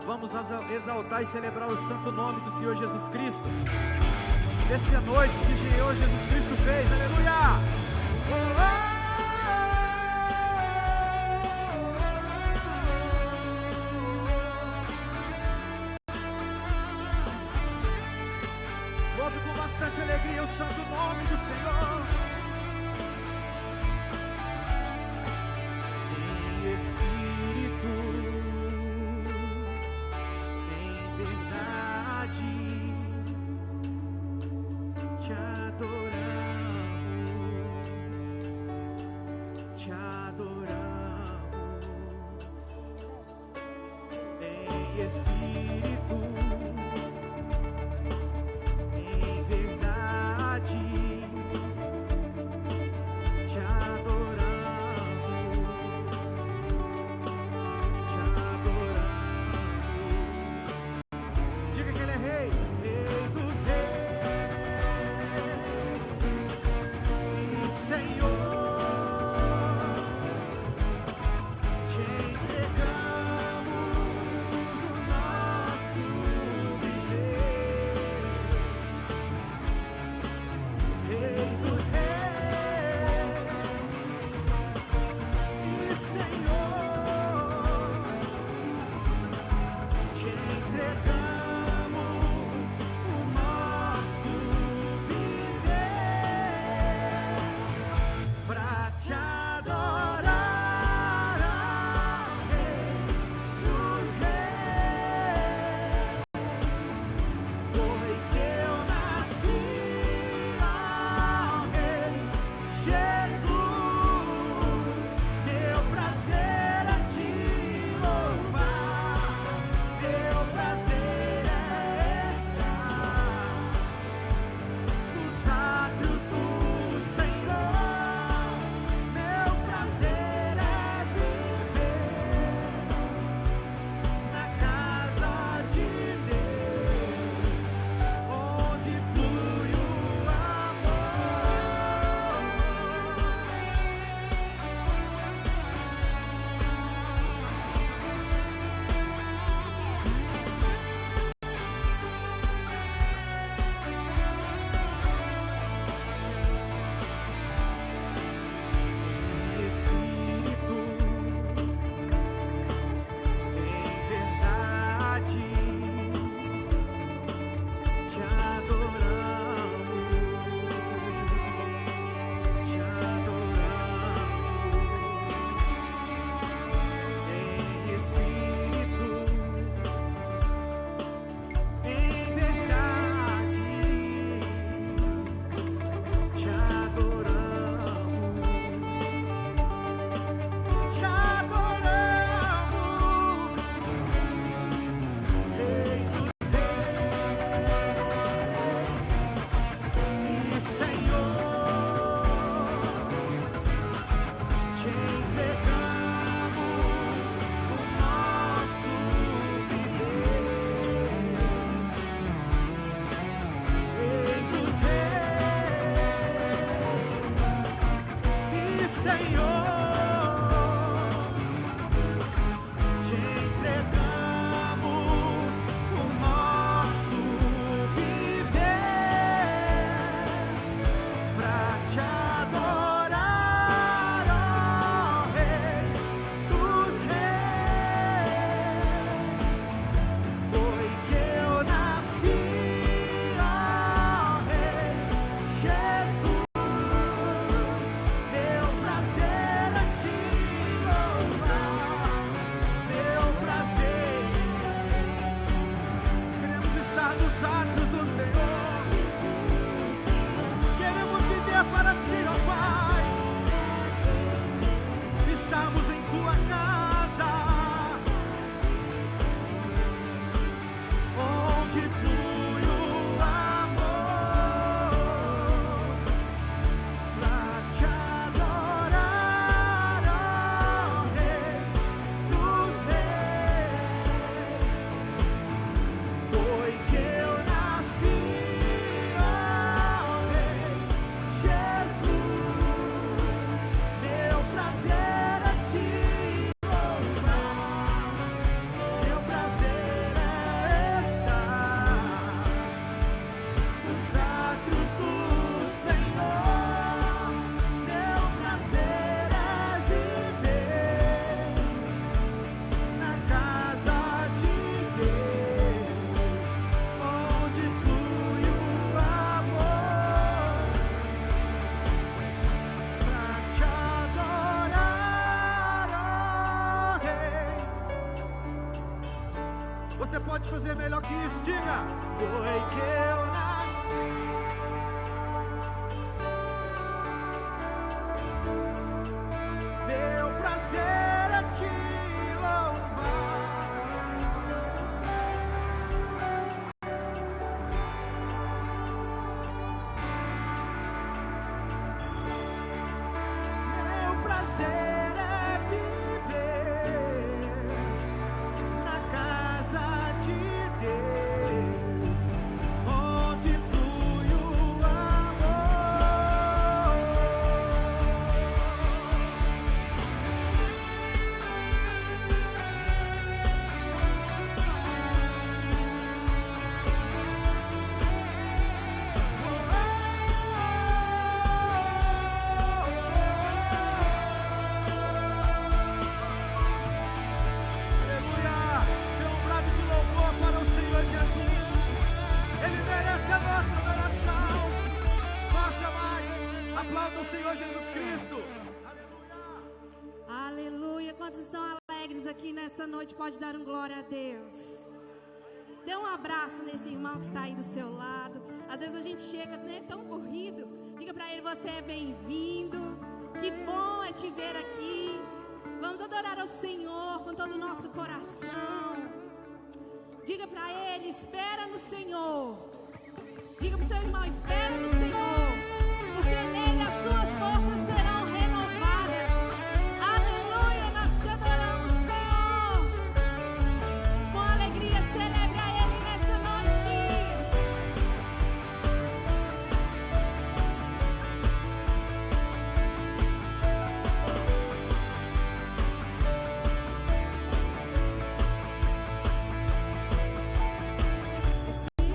Vamos exaltar e celebrar o santo nome do Senhor Jesus Cristo. Essa noite que o Senhor Jesus Cristo fez, aleluia! Louve com bastante alegria o santo nome do Senhor. Em espírito, em verdade, te adoramos, te adoramos. Em espírito, em verdade, Você pode fazer melhor que isso, diga. Foi que eu nasci. Meu prazer é te louvar. Meu prazer é viver na casa de Deus, onde flui o amor. Aleluia! Dê um brado de louvor para o Senhor Jesus. Ele merece a nossa adoração. Faça mais. Aplauda o Senhor Jesus Cristo. Aleluia! Aleluia. Quantos estão alegres aqui nessa noite? Pode dar um glória a Deus. Dê um abraço nesse irmão que está aí do seu lado. Às vezes a gente chega, né, tão corrido. Diga para ele: você é bem-vindo. Que bom é te ver aqui. Vamos adorar ao Senhor com todo o nosso coração. Diga para ele: espera no Senhor. Diga para o seu irmão: espera no Senhor, porque nele as suas forças serão renovadas. Aleluia, nós te adoramos, Senhor. Com alegria, celebra Ele nessa noite.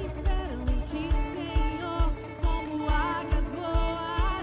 Esperam em ti, Senhor, como águias voarão.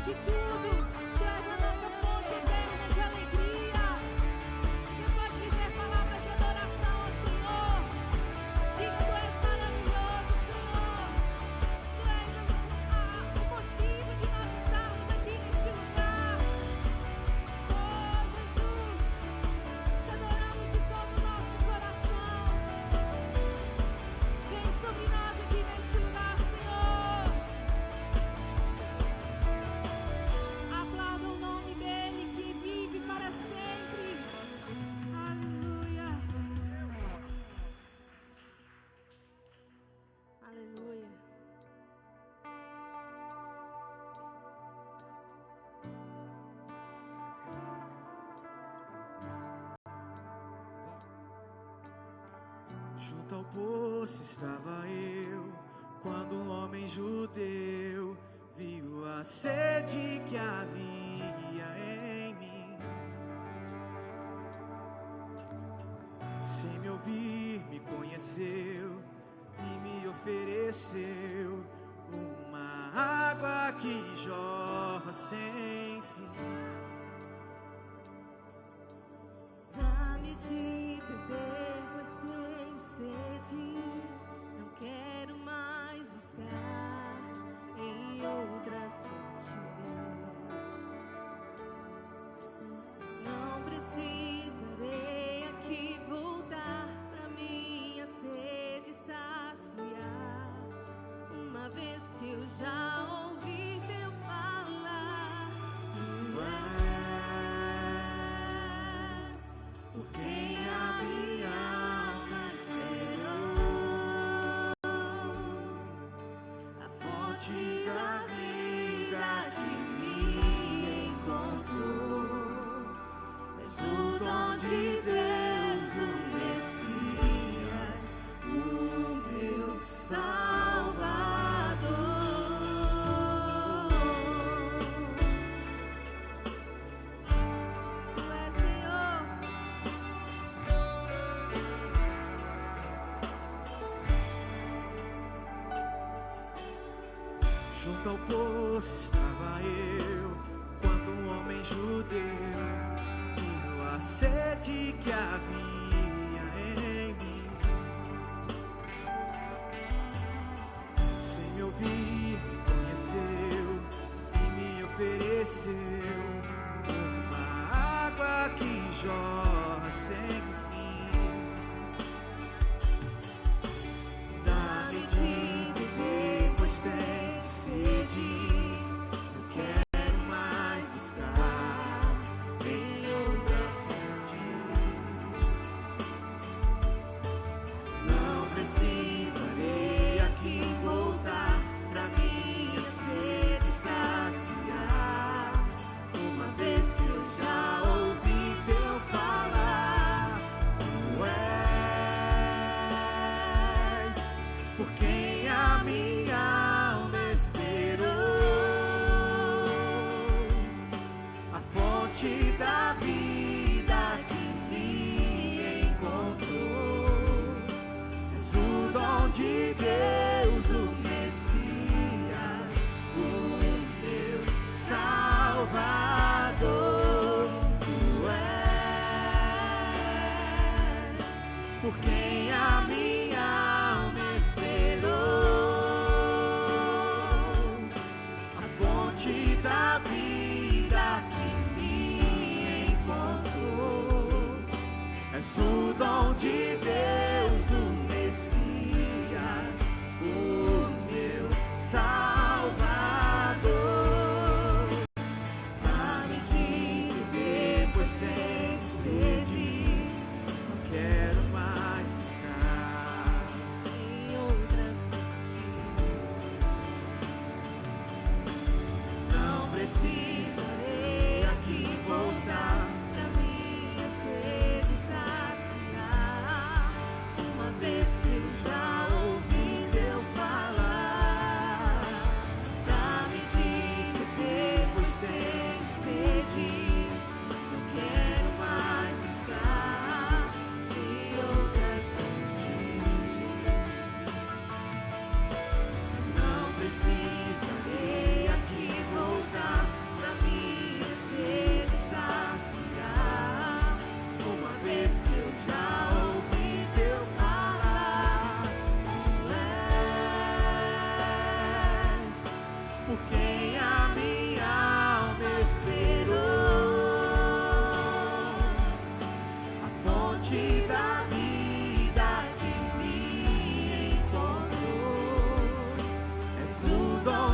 de tudo. Tu és a nossa fonte eterna de alegria. Você pode dizer palavras de adoração ao Senhor. Diga, tu és maravilhoso, Senhor. Tu és o motivo de nós estarmos aqui neste lugar. Oh, Jesus, te adoramos de todo o nosso coração. Vem sobre nós aqui neste lugar, Senhor. Aplauda o nome dele que vive para sempre. Aleluia. Aleluia. Junto ao poço estava eu, quando um homem judeu viu a sede que havia em mim. Sem me ouvir, me conheceu e me ofereceu uma água que jorra sem fim. Dá-me de beber, pois tenho sede. Não quero mais buscar em outras fontes. Não precisarei aqui voltar pra minha sede saciar, uma vez que eu já ouvi teu falar. Tu és por quem a minha alma esperou, a fonte da vida que me encontrou. És o dom de Deus, o Messias, o meu Salvador. Tu és Senhor. Junto ao poço estava eu, quando um homem judeu viu a sede que havia em mim. Sem me ouvir, me conheceu e me ofereceu uma água que jorra sem fim. Dá-me de beber, pois tenho sede. Não quero mais buscar em outras fontes. Não precisarei aqui voltar pra minha sede saciar, uma vez que eu já ouvi teu falar.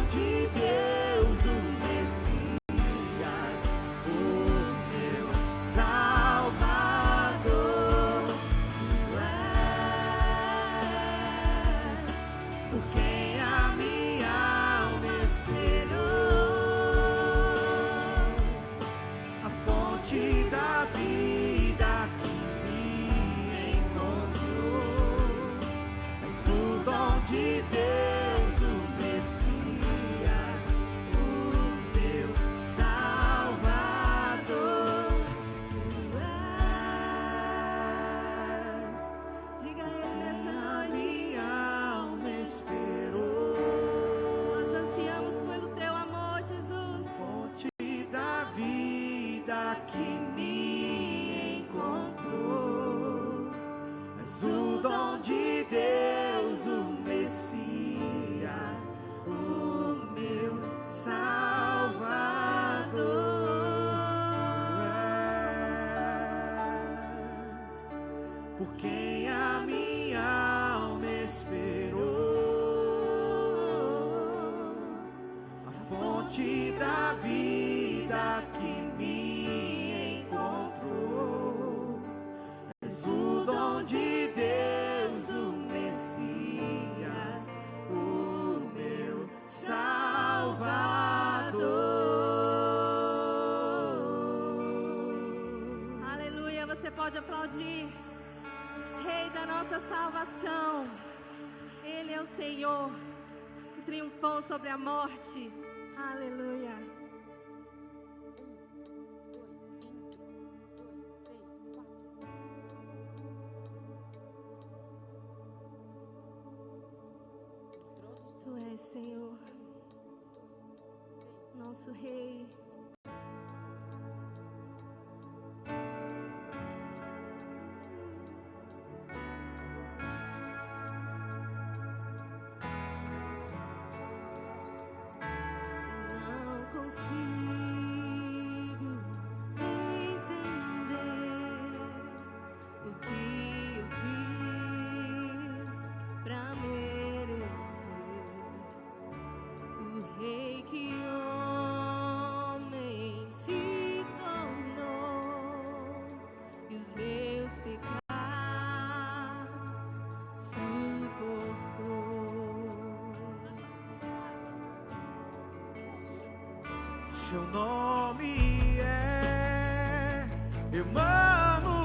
de Deus, o Messias, o meu Salvador. Tu és por quem a minha alma esperou, a fonte da vida que me encontrou. És o dom de Deus, o Messias, o meu Salvador. Tu és. Diga a Ele nessa A noite. minha alma esperou, Nós ansiamos pelo Teu amor, Jesus. fonte da vida que me encontrou. És o dom de Deus, o Messias, o meu Salvador. És por quem a minha alma esperou, a fonte da vida que me encontrou. És o dom de Deus, o Messias, o meu Salvador. Aleluia. Você pode aplaudir. Rei da nossa salvação. Ele é o Senhor que triunfou sobre a morte. Aleluia. Tu és, Senhor, nosso Rei. Não consigo entender o que eu fiz pra merecer o Rei que homem se tornou e os meus pecados suportou. Seu nome é Emanuel,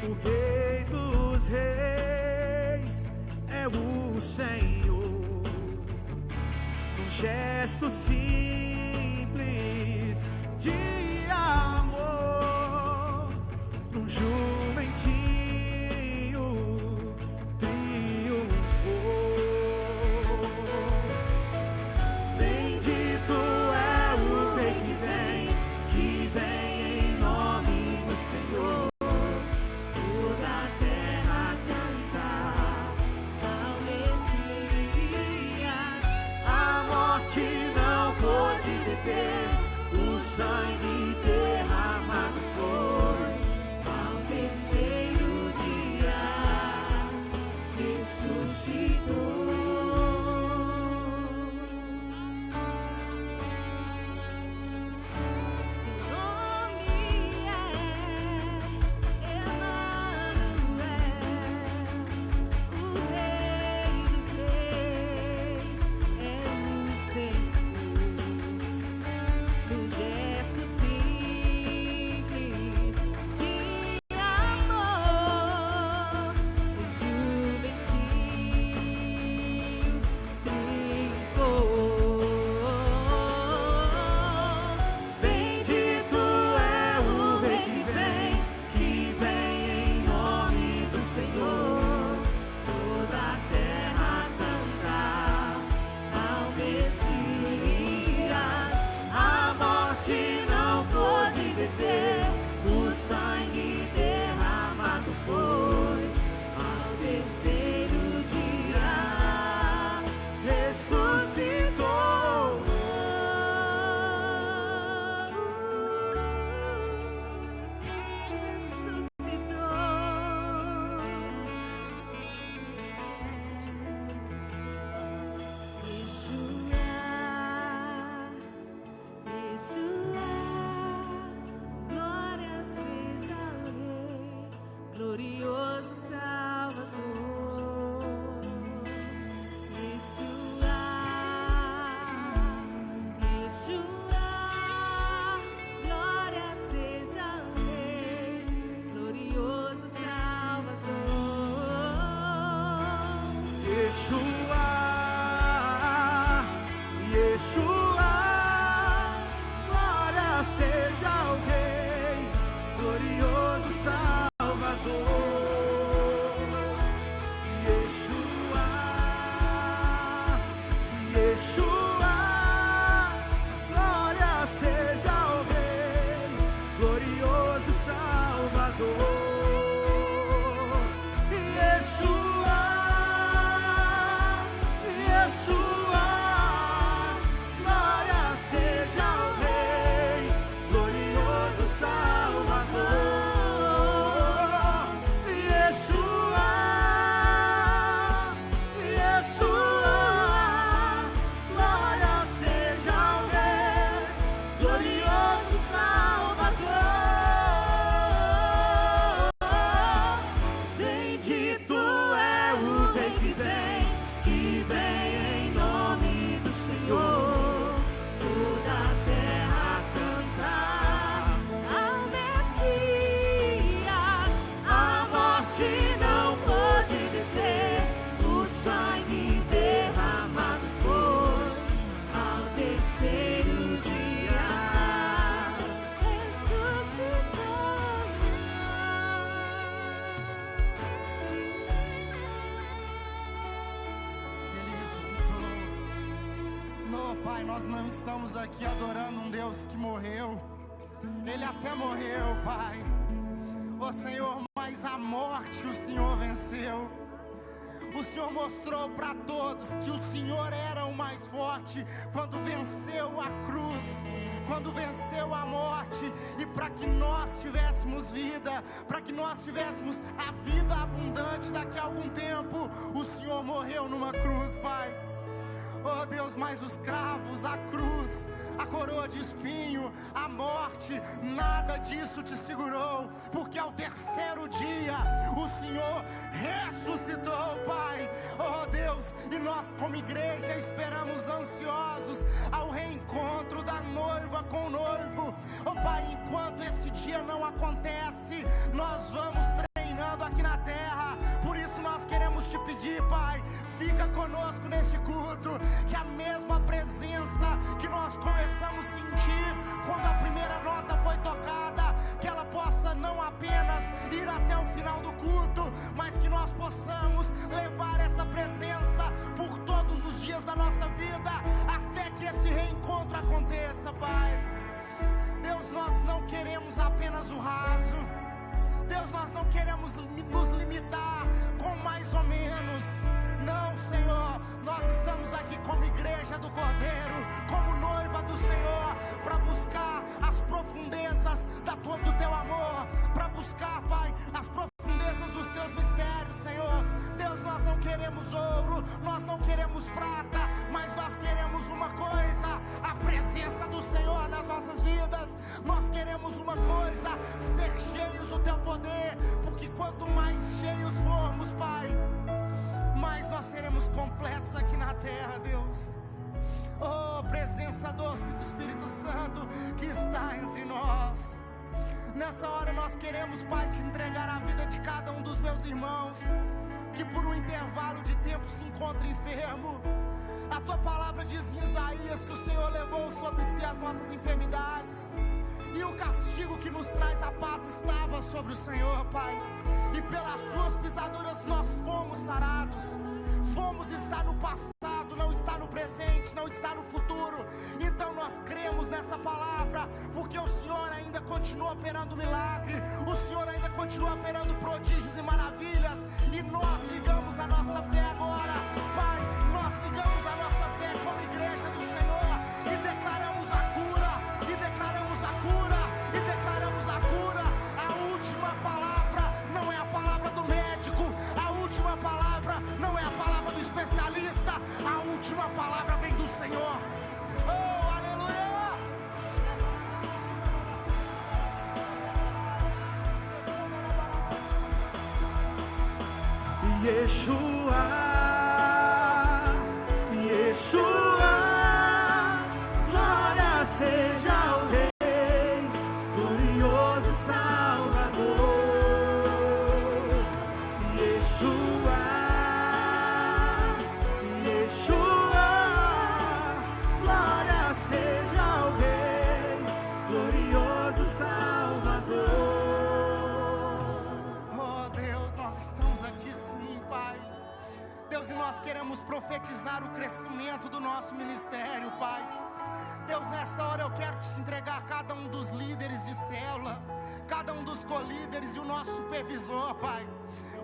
o Rei dos Reis é o Senhor. Num gesto simples de amor, num jumentinho triunfou. Bendito é o Rei que vem em nome do Senhor. Toda a terra cantar Ao Messias, a morte não pôde deter, o sangue derramado foi. Ao terceiro dia ressuscitou. seu nome é Emanuel, o Rei dos Reis é o Senhor. Num gesto simples de amor, o jumentinho triunfou. Bendito é o Rei que vem em nome do Senhor. Toda a terra cantar ao Messias. A morte não pôde deter, o sangue derramado foi. Ao terceiro dia ressuscitou. Yeshua, Yeshua, glória seja ao Rei, glorioso Salvador. Yeshua, Yeshua, glória seja ao Rei, glorioso Salvador. Yeshua, Yeshua, glória seja ao Rei, glorioso Salvador. Yeshua, Yeshua, glória seja ao Rei, glorioso Salvador. Bendito é o Rei que vem em nome do Senhor. Toda a terra cantar Ao Messias, a morte não pode deter, o sangue derramado foi ao terceiro dia. Ele ressuscitou. Não, Pai, nós não estamos aqui adorando um Deus que morreu. Ele até morreu, Pai. Ó Senhor, mas a morte o Senhor venceu. O Senhor mostrou para todos que o Senhor era o mais forte quando venceu a cruz, quando venceu a morte. E para que nós tivéssemos vida, para que nós tivéssemos a vida abundante daqui a algum tempo, o Senhor morreu numa cruz, Pai. Oh Deus, mas os cravos, a cruz, a coroa de espinho, a morte, nada disso te segurou, porque ao terceiro dia o Senhor ressuscitou, Pai. Oh Deus, e nós como igreja esperamos ansiosos ao reencontro da noiva com o noivo. Oh Pai, enquanto esse dia não acontece, nós vamos treinando aqui na terra. Por isso nós queremos te pedir, Pai, fica conosco neste culto, que a mesma presença que nós começamos a sentir quando a primeira nota foi tocada, que ela possa não apenas ir até o final do culto, mas que nós possamos levar essa presença por todos os dias da nossa vida, até que esse reencontro aconteça, Pai. Deus, nós não queremos apenas o raso. Deus, nós não queremos nos limitar com mais ou menos. Não, Senhor, nós estamos aqui como igreja do Cordeiro, como noiva do Senhor, para buscar as profundezas do teu amor, para buscar, Pai, as profundezas dos teus mistérios, Senhor. Deus, nós não queremos ouro, nós não queremos prata, mas nós queremos uma coisa: a presença do Senhor nas nossas vidas. Nós queremos uma coisa: ser cheios do teu poder, porque quanto mais cheios formos, Pai, mais nós seremos completos aqui na terra, Deus. Oh, presença doce do Espírito Santo que está entre nós. Nessa hora nós queremos, Pai, te entregar a vida de cada um dos meus irmãos que por um intervalo de tempo se encontra enfermo. A tua palavra diz em Isaías que o Senhor levou sobre si as nossas enfermidades, e o castigo que nos traz a paz estava sobre o Senhor, Pai. E pelas suas pisaduras nós fomos sarados. Fomos, está no passado, não está no presente, não está no futuro. Então nós cremos nessa palavra, porque o Senhor ainda continua operando milagre, o Senhor ainda continua operando prodígios e maravilhas. E nós ligamos a nossa fé agora, Pai. Nós ligamos a nossa fé como igreja do Senhor e declaramos a cura, e declaramos a cura, e declaramos a cura. A última palavra não é a palavra do médico, a última palavra não é a palavra do especialista, a última palavra vem do Senhor. Oh, aleluia! Yeshua, Yeshua, glória seja ao Rei, glorioso Salvador. Yeshua, Yeshua, glória seja ao Rei, glorioso Salvador. Oh Deus, nós estamos aqui sim, Pai. Deus, e nós queremos profetizar o crescimento do nosso ministério, Pai. Deus, nesta hora eu quero te entregar cada um dos líderes de célula, cada um dos colíderes e o nosso supervisor, Pai.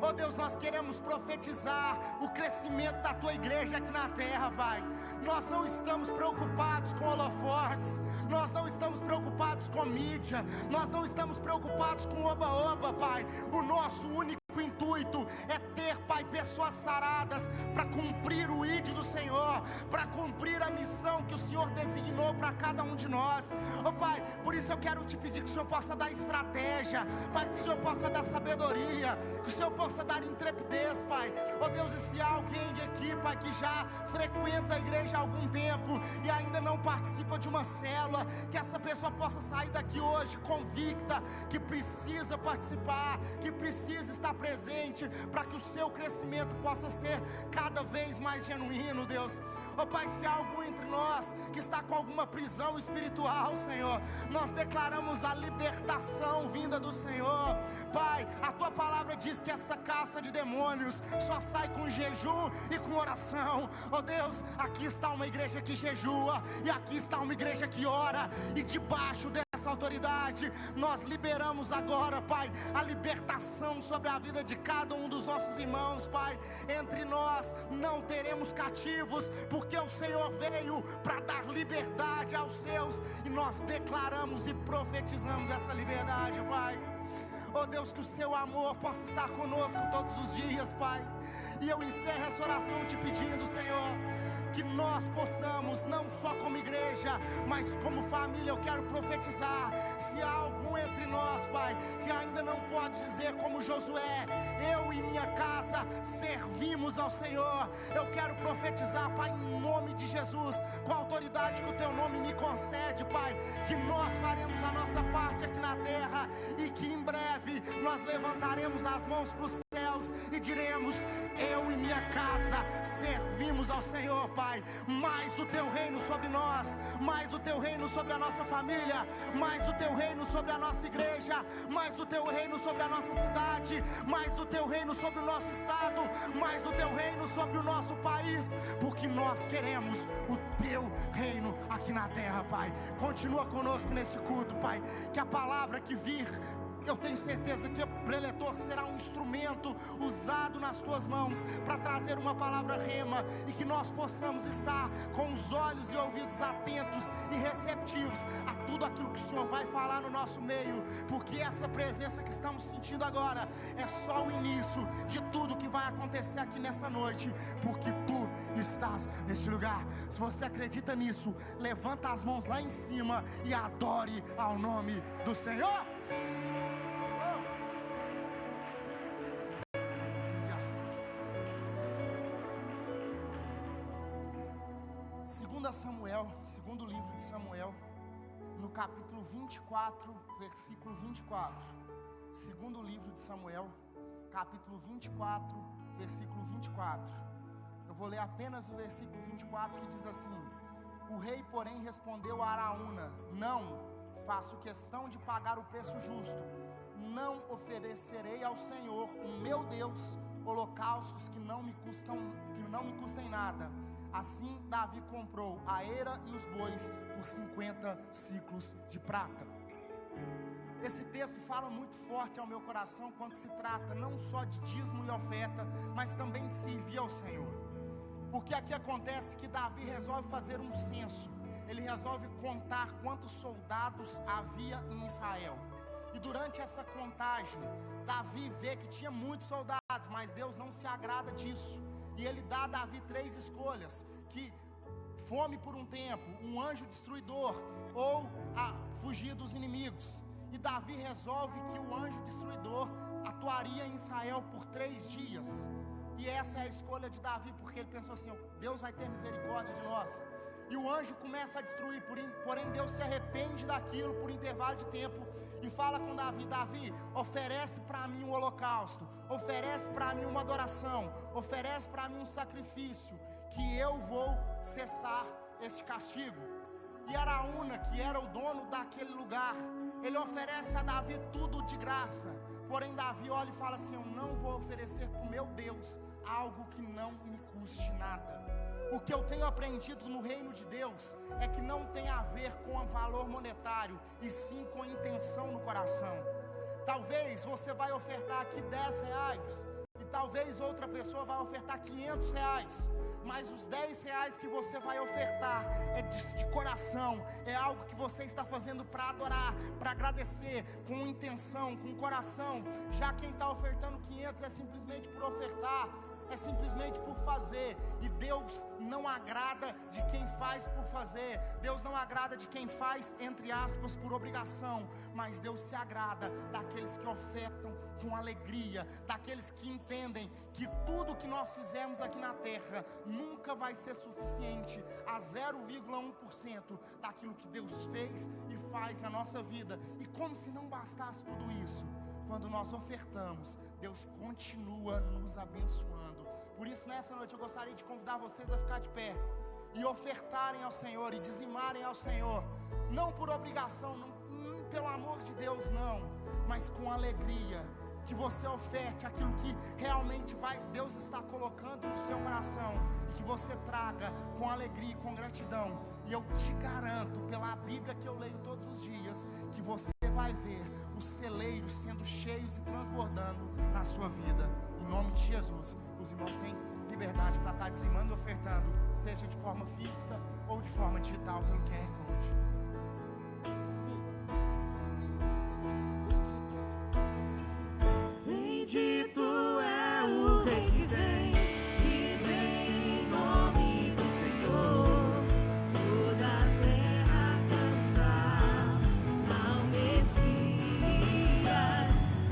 Oh Deus, nós queremos profetizar o crescimento da tua igreja aqui na terra, Pai. Nós não estamos preocupados com holofotes, nós não estamos preocupados com mídia, nós não estamos preocupados com oba-oba, Pai. O nosso único intuito é ter, Pai, pessoas saradas para cumprir o ID do Senhor, para cumprir a missão que o Senhor designou para cada um de nós. Oh Pai, por isso eu quero te pedir que o Senhor possa dar estratégia, Pai, que o Senhor possa dar sabedoria, que o Senhor possa dar intrepidez, Pai. Oh Deus, e se há alguém aqui, Pai, que já frequenta a igreja há algum tempo e ainda não participa de uma célula, que essa pessoa possa sair daqui hoje convicta que precisa participar, que precisa estar presente, para que o seu crescimento possa ser cada vez mais genuíno, Deus. Oh Pai, se há algum entre nós que está com alguma prisão espiritual, Senhor, nós declaramos a libertação vinda do Senhor. Pai, a tua palavra diz que essa caça de demônios só sai com jejum e com oração. Oh Deus, aqui está uma igreja que jejua, e aqui está uma igreja que ora, e debaixo dessa autoridade nós liberamos agora, Pai, a libertação sobre a vida de cada um dos nossos irmãos, Pai. Entre nós não teremos cativos, porque o Senhor veio para dar liberdade aos seus, e nós declaramos e profetizamos essa liberdade, Pai. Oh Deus, que o seu amor possa estar conosco todos os dias, Pai. E eu encerro essa oração te pedindo, Senhor, que nós possamos, não só como igreja, mas como família, eu quero profetizar. Se há algum entre nós, Pai, que ainda não pode dizer como Josué: eu e minha casa servimos ao Senhor, eu quero profetizar, Pai, em nome de Jesus, com a autoridade que o teu nome me concede, Pai, que nós faremos a nossa parte aqui na terra, e que em breve nós levantaremos as mãos para os céus e diremos: eu e minha casa servimos ao Senhor, Pai. Mais do teu reino sobre nós, mais do teu reino sobre a nossa família, mais do teu reino sobre a nossa igreja, mais do teu reino sobre a nossa cidade, mais do teu reino sobre o nosso estado, mais do teu reino sobre o nosso país, porque nós queremos o teu reino aqui na terra, Pai. Continua conosco neste culto, Pai, que a palavra que vir, eu tenho certeza que o preletor será um instrumento usado nas tuas mãos para trazer uma palavra rema, e que nós possamos estar com os olhos e ouvidos atentos e receptivos a tudo aquilo que o Senhor vai falar no nosso meio, porque essa presença que estamos sentindo agora é só o início de tudo que vai acontecer aqui nessa noite, porque tu estás neste lugar. Se você acredita nisso, levanta as mãos lá em cima e adore ao nome do Senhor. 2 Samuel, segundo livro de Samuel, no capítulo 24, versículo 24. Segundo livro de Samuel, capítulo 24, versículo 24. Eu vou ler apenas o versículo 24, que diz assim: o rei, porém, respondeu a Araúna: não faço questão de pagar o preço justo, não oferecerei ao Senhor, o meu Deus, holocaustos que não me custem nada. Assim Davi comprou a eira e os bois por 50 ciclos de prata. Esse texto fala muito forte ao meu coração quando se trata não só de dízimo e oferta, mas também de servir ao Senhor. Porque aqui acontece que Davi resolve fazer um censo. Ele resolve contar quantos soldados havia em Israel. E durante essa contagem, Davi vê que tinha muitos soldados, mas Deus não se agrada disso. E ele dá a Davi 3 escolhas: que fome por um tempo, um anjo destruidor, ou fugir dos inimigos. E Davi resolve que o anjo destruidor atuaria em Israel por 3 dias. E essa é a escolha de Davi, porque ele pensou assim: Deus vai ter misericórdia de nós. E o anjo começa a destruir, porém Deus se arrepende daquilo por intervalo de tempo e fala com Davi: Davi, oferece para mim um holocausto, oferece para mim uma adoração, oferece para mim um sacrifício, que eu vou cessar este castigo. E Araúna, que era o dono daquele lugar, ele oferece a Davi tudo de graça. Porém Davi olha e fala assim: eu não vou oferecer para o meu Deus algo que não me custe nada. O que eu tenho aprendido no reino de Deus é que não tem a ver com o valor monetário, e sim com a intenção no coração. Talvez você vai ofertar aqui R$10, e talvez outra pessoa vai ofertar R$500. Mas os R$10 que você vai ofertar é de coração, é algo que você está fazendo para adorar, para agradecer, com intenção, com coração. Já quem está ofertando 500 é simplesmente por ofertar, é simplesmente por fazer. E Deus não agrada de quem faz por fazer. Deus não agrada de quem faz, entre aspas, por obrigação. Mas Deus se agrada daqueles que ofertam com alegria, daqueles que entendem que tudo que nós fizemos aqui na terra nunca vai ser suficiente a 0,1% daquilo que Deus fez e faz na nossa vida. E como se não bastasse tudo isso, quando nós ofertamos, Deus continua nos abençoando. Por isso, nessa noite eu gostaria de convidar vocês a ficar de pé e ofertarem ao Senhor e dizimarem ao Senhor, não por obrigação, não, pelo amor de Deus não, mas com alegria. Que você oferte aquilo que realmente Deus está colocando no seu coração, e que você traga com alegria e com gratidão. E eu te garanto, pela Bíblia que eu leio todos os dias, que você vai ver os celeiros sendo cheios e transbordando na sua vida. Em nome de Jesus, os irmãos têm liberdade para estar dizimando e ofertando, seja de forma física ou de forma digital, pelo QR Code. Bendito é o Rei que vem em nome do Senhor. Toda a terra cantar ao Messias.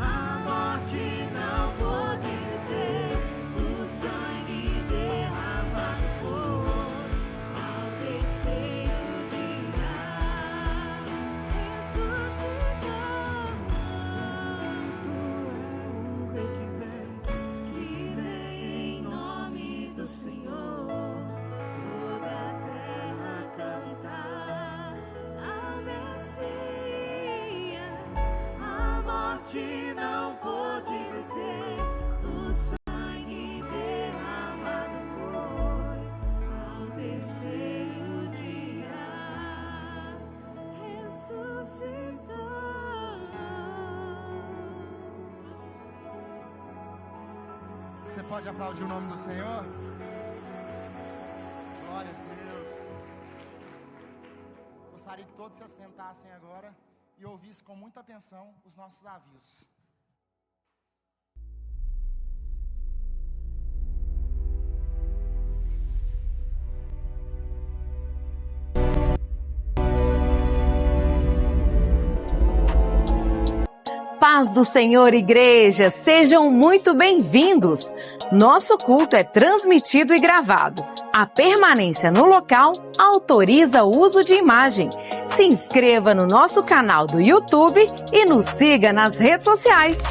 A morte não pôde deter o sangue derramado foi ao terceiro dia. Senhor, toda a terra cantar ao Messias. A morte não pôde deter o sangue derramado foi ao terceiro dia. Ressuscitou. Você pode aplaudir o nome do Senhor? Glória a Deus. Gostaria que todos se assentassem agora e ouvissem com muita atenção os nossos avisos. Paz do Senhor, igreja, sejam muito bem-vindos. Nosso culto é transmitido e gravado. A permanência no local autoriza o uso de imagem. Se inscreva no nosso canal do YouTube e nos siga nas redes sociais.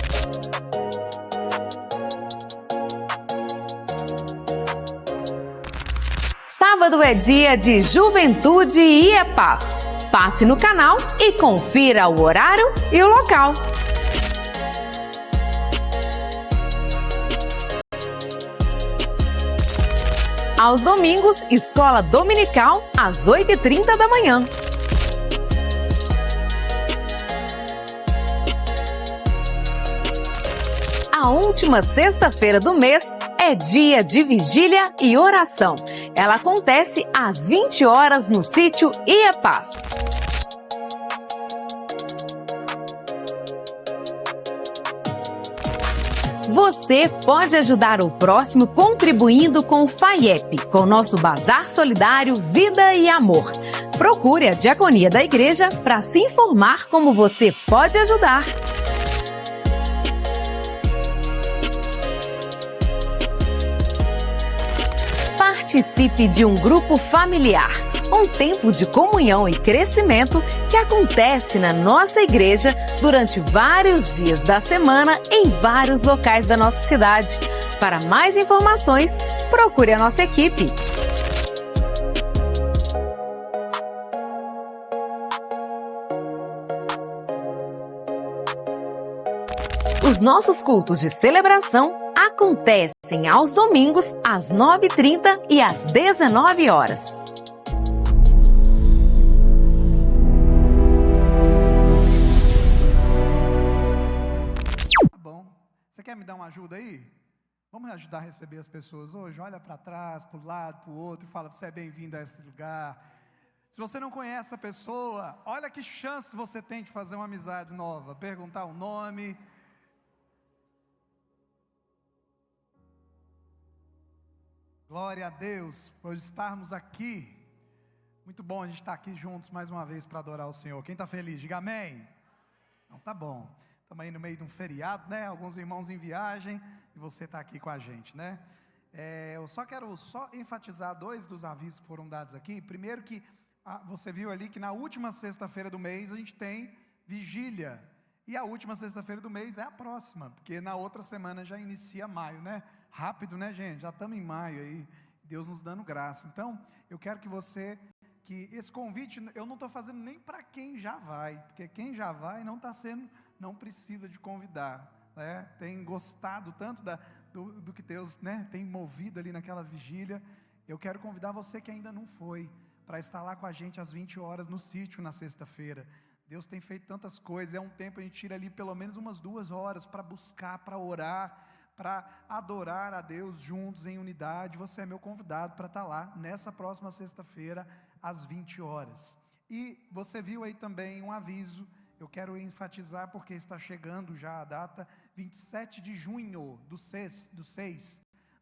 Sábado é dia de Juventude e Paz. Passe no canal e confira o horário e o local. Aos domingos, escola dominical, às 8h30 da manhã. A última sexta-feira do mês é dia de vigília e oração. Ela acontece às 20 horas no sítio Ia Paz. Você pode ajudar o próximo contribuindo com o FAIEP, com o nosso Bazar Solidário Vida e Amor. Procure a Diaconia da Igreja para se informar como você pode ajudar. Participe de um grupo familiar, um tempo de comunhão e crescimento que acontece na nossa igreja durante vários dias da semana em vários locais da nossa cidade. Para mais informações, procure a nossa equipe. Os nossos cultos de celebração acontecem aos domingos, às 9h30 e às 19h. Tá bom. Você quer me dar uma ajuda aí? Vamos me ajudar a receber as pessoas hoje? Olha para trás, para o lado, para o outro e fala: você é bem-vindo a esse lugar. Se você não conhece a pessoa, olha que chance você tem de fazer uma amizade nova. Perguntar o nome. Glória a Deus por estarmos aqui. Muito bom a gente estar aqui juntos mais uma vez para adorar o Senhor. Quem está feliz, diga amém. Então tá bom. Estamos aí no meio de um feriado, né? Alguns irmãos em viagem e você está aqui com a gente, né? Eu quero enfatizar 2 dos avisos que foram dados aqui. Primeiro que você viu ali que na última sexta-feira do mês a gente tem vigília. E a última sexta-feira do mês é a próxima, porque na outra semana já inicia maio, né? Rápido, né, gente? Já estamos em maio aí, Deus nos dando graça. Então, eu quero que esse convite, eu não estou fazendo nem para quem já vai, porque quem já vai não precisa de convidar, né? Tem gostado tanto do que Deus, né, tem movido ali naquela vigília. Eu quero convidar você que ainda não foi, para estar lá com a gente às 20h no sítio na sexta-feira. Deus tem feito tantas coisas, é um tempo a gente tira ali pelo menos umas 2 horas para buscar, para orar, para adorar a Deus juntos em unidade. Você é meu convidado para estar lá nessa próxima sexta-feira às 20h. E você viu aí também um aviso, eu quero enfatizar porque está chegando já a data, 27 de junho do 6,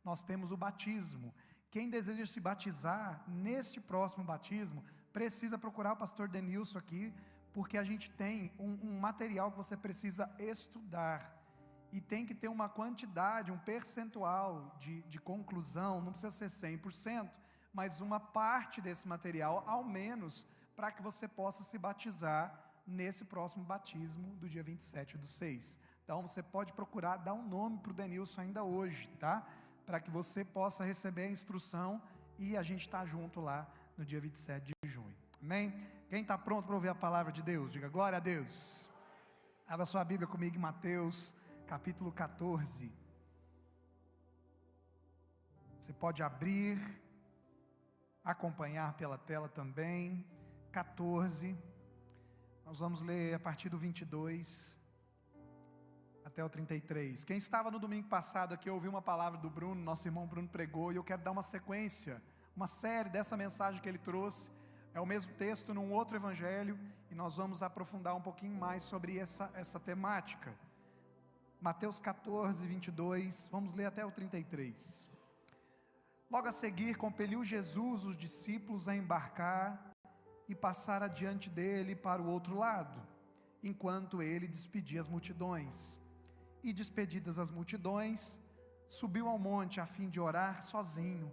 nós temos o batismo. Quem deseja se batizar neste próximo batismo, precisa procurar o pastor Denilson aqui, porque a gente tem um material que você precisa estudar. E tem que ter uma quantidade, um percentual de conclusão, não precisa ser 100%, mas uma parte desse material, ao menos, para que você possa se batizar nesse próximo batismo do dia 27/6. Então você pode procurar dar um nome para o Denilson ainda hoje, tá? Para que você possa receber a instrução e a gente está junto lá no dia 27 de junho. Amém? Quem está pronto para ouvir a palavra de Deus? Diga glória a Deus. Abra sua Bíblia comigo em Mateus capítulo 14, você pode abrir, acompanhar pela tela também. 14, nós vamos ler a partir do 22 até o 33. Quem estava no domingo passado aqui ouviu uma palavra do Bruno, nosso irmão Bruno pregou, e eu quero dar uma sequência, uma série dessa mensagem que ele trouxe. É o mesmo texto num outro evangelho, e nós vamos aprofundar um pouquinho mais sobre essa temática. Mateus 14, 22, vamos ler até o 33. Logo a seguir, compeliu Jesus os discípulos a embarcar e passar adiante dele para o outro lado, enquanto ele despedia as multidões. E despedidas as multidões, subiu ao monte a fim de orar sozinho.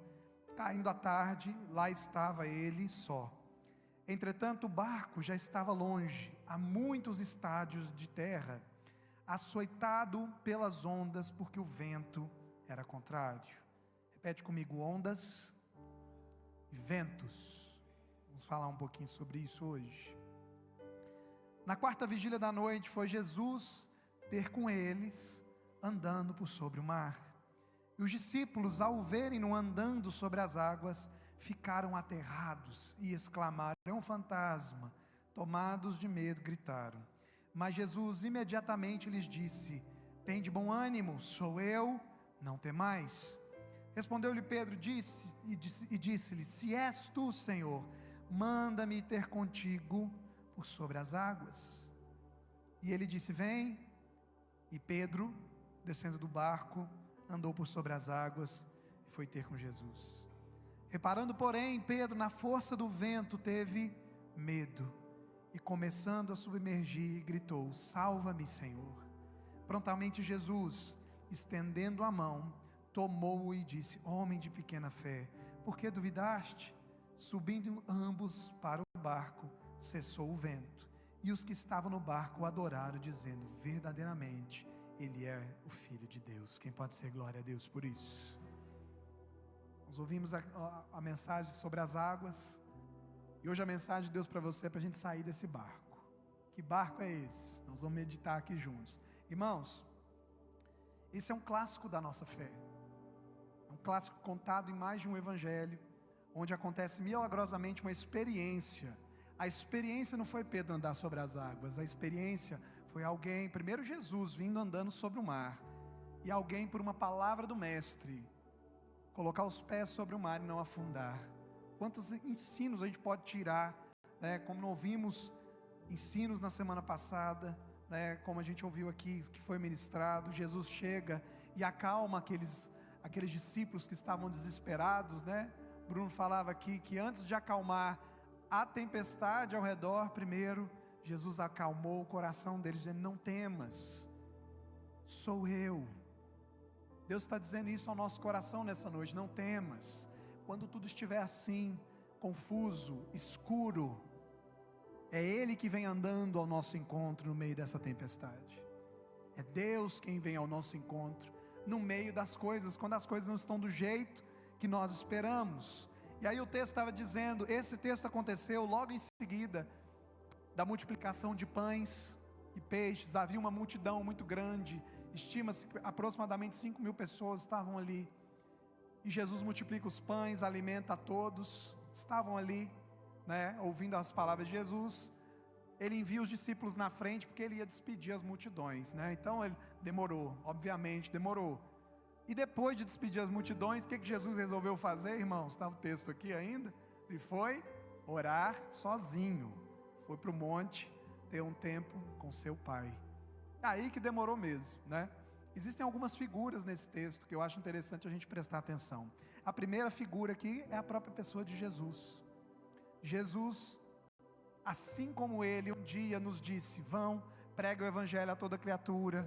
Caindo a tarde, lá estava ele só. Entretanto, o barco já estava longe, a muitos estádios de terra, açoitado pelas ondas, porque o vento era contrário. Repete comigo: ondas e ventos. Vamos falar um pouquinho sobre isso hoje. Na 4ª vigília da noite, foi Jesus ter com eles, andando por sobre o mar. E os discípulos, ao verem-no andando sobre as águas, ficaram aterrados e exclamaram: é um fantasma. Tomados de medo, gritaram. Mas Jesus imediatamente lhes disse: tende bom ânimo, sou eu, não temais. Respondeu-lhe Pedro e disse-lhe: se és tu, Senhor, manda-me ter contigo por sobre as águas. E ele disse: vem. E Pedro, descendo do barco, andou por sobre as águas e foi ter com Jesus. Reparando, porém, Pedro na força do vento teve medo, e começando a submergir, gritou: salva-me, Senhor. Prontamente Jesus, estendendo a mão, tomou-o e disse: homem de pequena fé, por que duvidaste? Subindo ambos para o barco, cessou o vento, e os que estavam no barco o adoraram, dizendo: verdadeiramente ele é o Filho de Deus. Quem pode ser glória a Deus por isso? Nós ouvimos a mensagem sobre as águas, e hoje a mensagem de Deus para você é para a gente sair desse barco. Que barco é esse? Nós vamos meditar aqui juntos. Irmãos, Esse é um clássico da nossa fé. É um clássico contado em mais de um evangelho, onde acontece milagrosamente uma experiência. A experiência não foi Pedro andar sobre as águas, a experiência foi alguém, primeiro Jesus vindo andando sobre o mar, e alguém por uma palavra do mestre, colocar os pés sobre o mar e não afundar. Quantos ensinos a gente pode tirar, né? Como não ouvimos ensinos na semana passada, né? Como a gente ouviu aqui, que foi ministrado, Jesus chega e acalma aqueles discípulos que estavam desesperados, né? Bruno falava aqui que antes de acalmar a tempestade ao redor, primeiro Jesus acalmou o coração deles, dizendo: não temas, sou eu. Deus está dizendo isso ao nosso coração nessa noite: não temas. Quando tudo estiver assim, confuso, escuro, é Ele que vem andando ao nosso encontro no meio dessa tempestade. É Deus quem vem ao nosso encontro no meio das coisas, quando as coisas não estão do jeito que nós esperamos. E aí o texto estava dizendo, esse texto aconteceu logo em seguida da multiplicação de pães e peixes. Havia uma multidão muito grande, estima-se que aproximadamente 5.000 pessoas estavam ali, e Jesus multiplica os pães, alimenta a todos, estavam ali, né, ouvindo as palavras de Jesus. Ele envia os discípulos na frente, porque ele ia despedir as multidões, né? Então ele demorou, obviamente demorou. E depois de despedir as multidões, o que Jesus resolveu fazer, irmãos? Está o texto aqui ainda. Ele foi orar sozinho, foi para o monte ter um tempo com seu pai. Aí que demorou mesmo, né? Existem algumas figuras nesse texto que eu acho interessante a gente prestar atenção. A primeira figura aqui é a própria pessoa de Jesus. Jesus, assim como Ele um dia nos disse: vão, pregue o evangelho a toda criatura,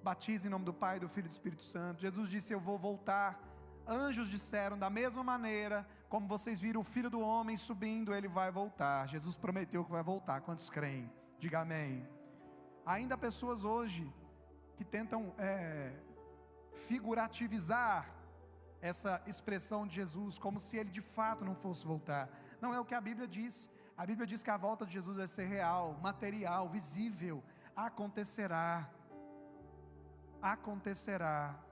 batize em nome do Pai, do Filho e do Espírito Santo. Jesus disse: eu vou voltar. Anjos disseram: da mesma maneira como vocês viram o Filho do Homem subindo, Ele vai voltar. Jesus prometeu que vai voltar. Quantos creem? Diga amém. Ainda há pessoas hoje que tentam figurativizar essa expressão de Jesus, como se Ele de fato não fosse voltar. Não é o que a Bíblia diz. A Bíblia diz que a volta de Jesus vai ser real, material, visível. Acontecerá.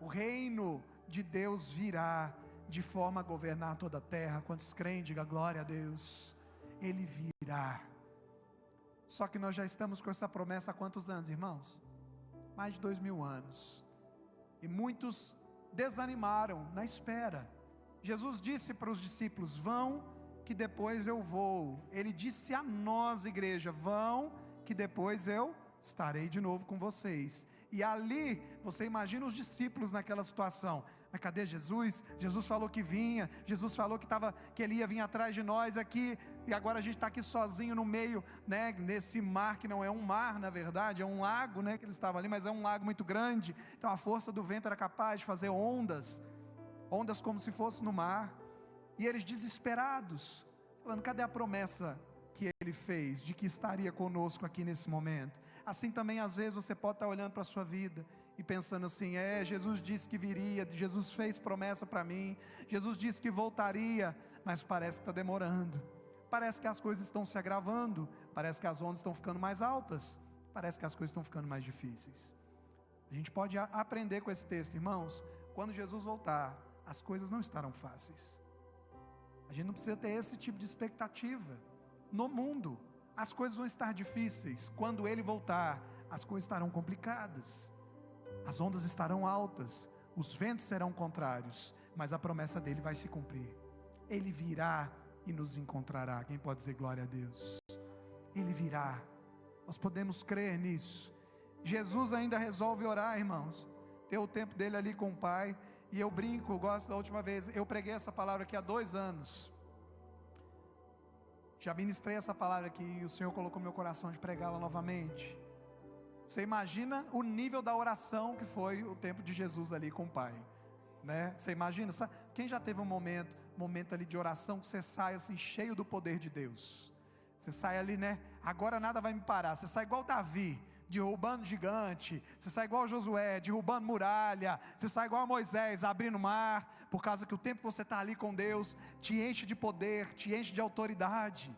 O reino de Deus virá de forma a governar toda a terra. Quantos creem? Diga glória a Deus. Ele virá. Só que nós já estamos com essa promessa há quantos anos, irmãos? Mais de 2000 anos. E muitos desanimaram na espera. Jesus disse para os discípulos: vão, que depois eu vou. Ele disse a nós, igreja: vão, que depois eu estarei de novo com vocês. E ali, você imagina os discípulos naquela situação: mas cadê Jesus? Jesus falou que vinha, Jesus falou que Ele ia vir atrás de nós aqui, e agora a gente está aqui sozinho no meio, né, nesse mar que não é um mar, na verdade, é um lago, né, que ele estava ali, mas é um lago muito grande. Então a força do vento era capaz de fazer ondas como se fosse no mar, e eles desesperados, falando: cadê a promessa que Ele fez, de que estaria conosco aqui nesse momento? Assim também às vezes você pode estar olhando para a sua vida e pensando assim: Jesus disse que viria, Jesus fez promessa para mim, Jesus disse que voltaria, mas parece que está demorando, parece que as coisas estão se agravando, parece que as ondas estão ficando mais altas, parece que as coisas estão ficando mais difíceis. A gente pode aprender com esse texto, irmãos: quando Jesus voltar, as coisas não estarão fáceis. A gente não precisa ter esse tipo de expectativa. No mundo, as coisas vão estar difíceis. Quando Ele voltar, as coisas estarão complicadas, as ondas estarão altas, os ventos serão contrários, mas a promessa dEle vai se cumprir. Ele virá e nos encontrará. Quem pode dizer glória a Deus? Ele virá. Nós podemos crer nisso. Jesus ainda resolve orar, irmãos, ter o tempo dele ali com o Pai. E eu brinco, eu gosto da última vez, eu preguei essa palavra aqui há 2 anos. Já ministrei essa palavra aqui e o Senhor colocou no meu coração de pregá-la novamente. Você imagina o nível da oração que foi o tempo de Jesus ali com o Pai, né? Você imagina, sabe? Quem já teve um momento ali de oração que você sai assim cheio do poder de Deus? Você sai ali, né? Agora nada vai me parar. Você sai igual Davi, derrubando gigante. Você sai igual Josué, derrubando muralha. Você sai igual Moisés, abrindo mar, por causa que o tempo que você está ali com Deus te enche de poder, te enche de autoridade.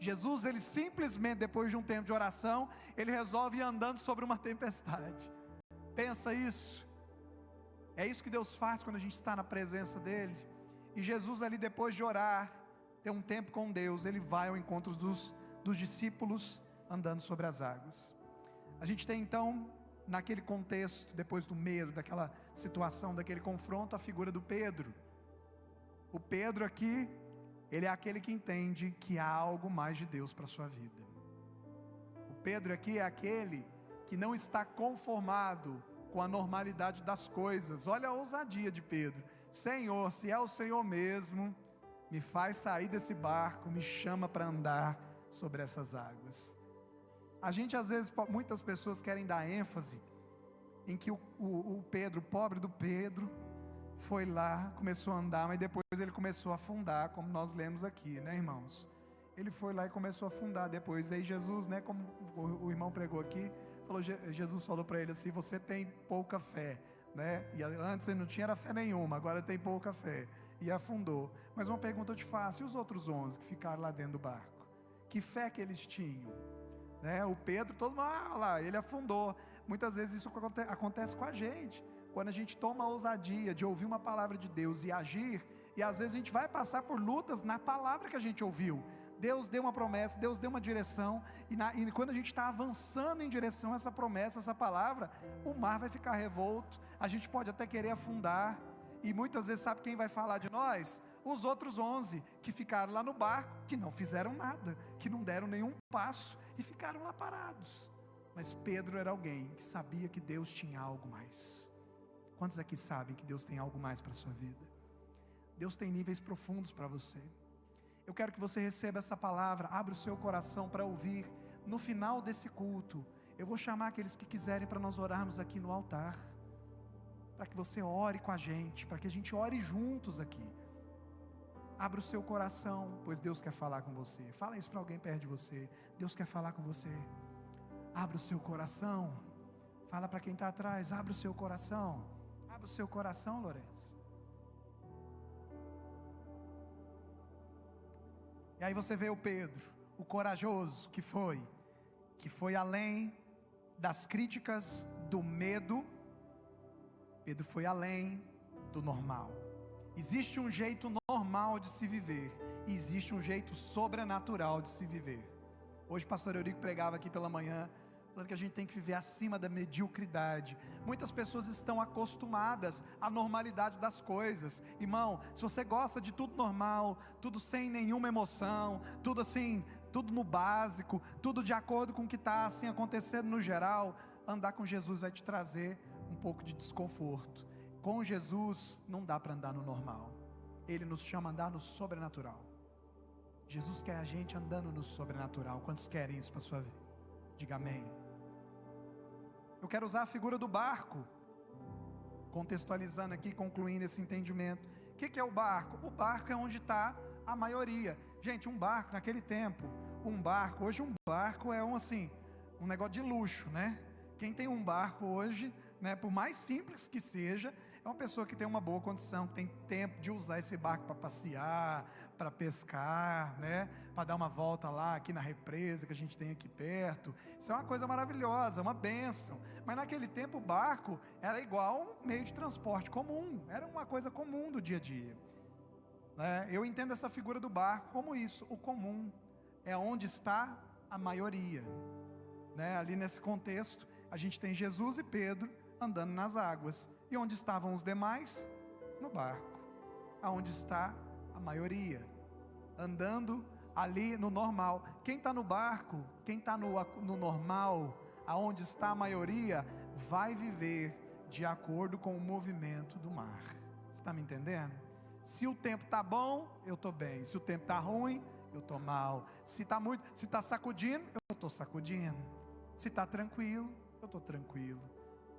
Jesus, Ele simplesmente, depois de um tempo de oração, Ele resolve ir andando sobre uma tempestade. Pensa isso. É isso que Deus faz quando a gente está na presença dEle. E Jesus ali, depois de orar, ter um tempo com Deus, Ele vai ao encontro dos discípulos andando sobre as águas. A gente tem então, naquele contexto, depois do medo, daquela situação, daquele confronto, a figura do Pedro. O Pedro aqui, ele é aquele que entende que há algo mais de Deus para a sua vida. O Pedro aqui é aquele que não está conformado com a normalidade das coisas. Olha a ousadia de Pedro. Senhor, se é o Senhor mesmo, me faz sair desse barco, me chama para andar sobre essas águas. A gente às vezes, muitas pessoas querem dar ênfase em que o Pedro, o pobre do Pedro, foi lá, começou a andar, mas depois ele começou a afundar, como nós lemos aqui, né, irmãos? Ele foi lá e começou a afundar depois. Aí Jesus, né, como o irmão pregou aqui, Jesus falou para ele assim: você tem pouca fé, né? E antes ele não tinha fé nenhuma, agora tem pouca fé. E afundou. Mas uma pergunta eu te faço: e os outros 11 que ficaram lá dentro do barco? Que fé que eles tinham? Né? O Pedro, todo mundo, lá, ele afundou. Muitas vezes isso acontece com a gente. Quando a gente toma a ousadia de ouvir uma palavra de Deus e agir, e às vezes a gente vai passar por lutas na palavra que a gente ouviu. Deus deu uma promessa, Deus deu uma direção, e quando a gente está avançando em direção a essa promessa, essa palavra, o mar vai ficar revolto, a gente pode até querer afundar, e muitas vezes sabe quem vai falar de nós? Os outros 11 que ficaram lá no barco, que não fizeram nada, que não deram nenhum passo, e ficaram lá parados. Mas Pedro era alguém que sabia que Deus tinha algo mais. Quantos aqui sabem que Deus tem algo mais para a sua vida? Deus tem níveis profundos para você. Eu quero que você receba essa palavra, abra o seu coração para ouvir. No final desse culto, eu vou chamar aqueles que quiserem para nós orarmos aqui no altar, para que você ore com a gente, para que a gente ore juntos aqui. Abra o seu coração, pois Deus quer falar com você. Fala isso para alguém perto de você. Deus quer falar com você. Abra o seu coração. Fala para quem está atrás, abra o seu coração. Abra o seu coração, Lourenço. E aí você vê o Pedro, o corajoso que foi além das críticas, do medo. Pedro foi além do normal. Existe um jeito normal de se viver, e existe um jeito sobrenatural de se viver. Hoje o pastor Eurico pregava aqui pela manhã, falando que a gente tem que viver acima da mediocridade. Muitas pessoas estão acostumadas à normalidade das coisas. Irmão, se você gosta de tudo normal, tudo sem nenhuma emoção, tudo assim, tudo no básico, tudo de acordo com o que está assim acontecendo no geral, andar com Jesus vai te trazer um pouco de desconforto. Com Jesus não dá para andar no normal. Ele nos chama a andar no sobrenatural. Jesus quer a gente andando no sobrenatural. Quantos querem isso para a sua vida? Diga amém. Eu quero usar a figura do barco, contextualizando aqui, concluindo esse entendimento. O que é o barco? O barco é onde está a maioria. Gente, um barco naquele tempo, hoje um barco é um negócio de luxo, né? Quem tem um barco hoje, né, por mais simples que seja, é uma pessoa que tem uma boa condição, que tem tempo de usar esse barco para passear, para pescar, né, para dar uma volta lá aqui na represa que a gente tem aqui perto. Isso é uma coisa maravilhosa, uma bênção. Mas naquele tempo o barco era igual um meio de transporte comum, era uma coisa comum do dia a dia, né? Eu entendo essa figura do barco como isso, o comum é onde está a maioria, né? Ali nesse contexto a gente tem Jesus e Pedro andando nas águas. E onde estavam os demais? No barco. Aonde está a maioria? Andando ali no normal. Quem está no barco, quem está no normal, aonde está a maioria, vai viver de acordo com o movimento do mar. Você está me entendendo? Se o tempo está bom, eu estou bem. Se o tempo está ruim, eu estou mal. Se está sacudindo, eu estou sacudindo. Se está tranquilo, eu estou tranquilo.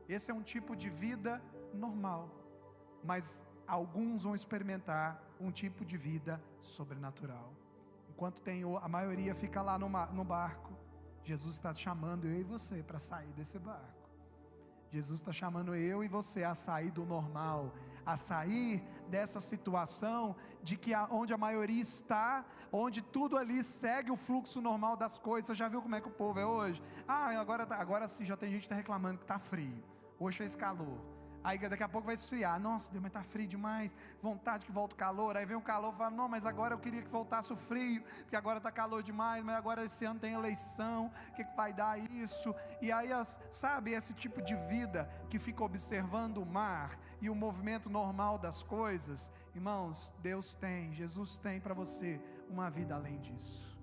Esse é um tipo de vida normal, mas alguns vão experimentar um tipo de vida sobrenatural. Enquanto a maioria fica lá no barco, Jesus está chamando eu e você para sair desse barco. Jesus está chamando eu e você a sair do normal, a sair dessa situação de que onde a maioria está, onde tudo ali segue o fluxo normal das coisas. Você já viu como é que o povo é hoje? Agora sim, já tem gente que está reclamando que está frio. Hoje fez calor. Aí daqui a pouco vai esfriar. Nossa, Deus, mas está frio demais. Vontade que volta o calor. Aí vem o calor e fala, não, mas agora eu queria que voltasse o frio, porque agora está calor demais, mas agora esse ano tem eleição. O que vai dar isso? E aí, sabe, esse tipo de vida que fica observando o mar e o movimento normal das coisas. Irmãos, Deus tem, Jesus tem para você uma vida além disso.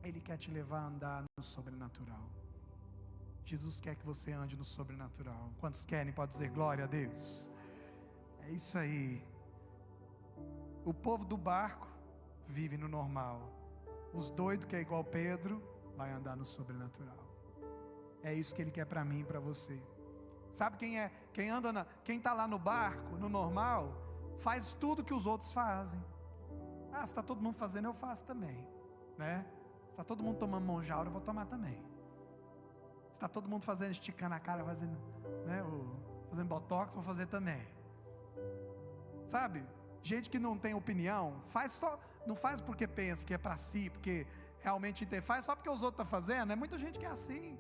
Ele quer te levar a andar no sobrenatural. Jesus quer que você ande no sobrenatural. Quantos querem, pode dizer glória a Deus. É isso aí. O povo do barco vive no normal. Os doidos que é igual Pedro vai andar no sobrenatural. É isso que Ele quer para mim e para você. Sabe quem é? Quem está lá no barco, no normal, faz tudo que os outros fazem. Se está todo mundo fazendo, eu faço também, né? Se está todo mundo tomando monjaura, eu vou tomar também. Está todo mundo fazendo, esticando a cara, fazendo, né, fazendo botox, vou fazer também. Sabe? Gente que não tem opinião, não faz porque pensa, porque é para si, porque realmente faz só porque os outros estão fazendo. É muita gente que é assim.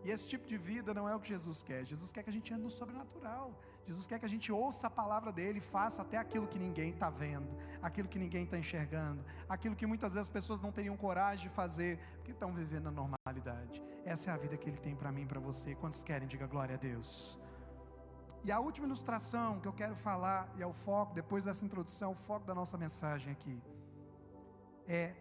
E esse tipo de vida não é o que Jesus quer. Jesus quer que a gente ande no sobrenatural. Jesus quer que a gente ouça a palavra dele, faça até aquilo que ninguém está vendo, aquilo que ninguém está enxergando, aquilo que muitas vezes as pessoas não teriam coragem de fazer, porque estão vivendo a normalidade. Essa é a vida que Ele tem para mim e para você. Quantos querem, diga glória a Deus. E a última ilustração que eu quero falar, e é o foco, depois dessa introdução, o foco da nossa mensagem aqui, é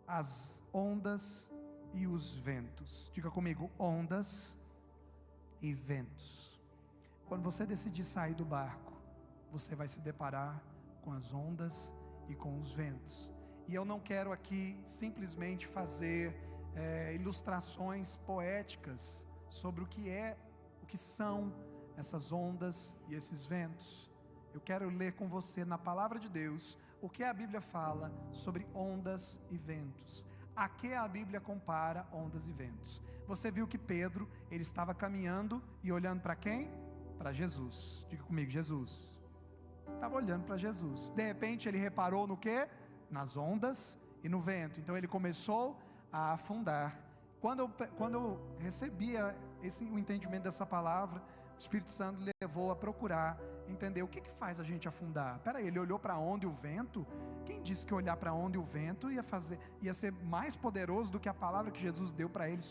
as ondas e os ventos. Diga comigo, ondas e ventos. Quando você decidir sair do barco, você vai se deparar com as ondas e com os ventos. E eu não quero aqui simplesmente fazer ilustrações poéticas sobre o que são essas ondas e esses ventos. Eu quero ler com você na palavra de Deus o que a Bíblia fala sobre ondas e ventos. A que a Bíblia compara ondas e ventos? Você viu que Pedro, ele estava caminhando e olhando para quem? Para Jesus. Diga comigo, Jesus. Estava olhando para Jesus. De repente ele reparou no que? Nas ondas e no vento. Então ele começou a afundar. Quando eu recebia o entendimento dessa palavra, o Espírito Santo levou a procurar entender o que faz a gente afundar. Peraí, ele olhou para a onda e o vento? Quem disse que olhar para a onda e o vento ia ser mais poderoso do que a palavra que Jesus deu para ele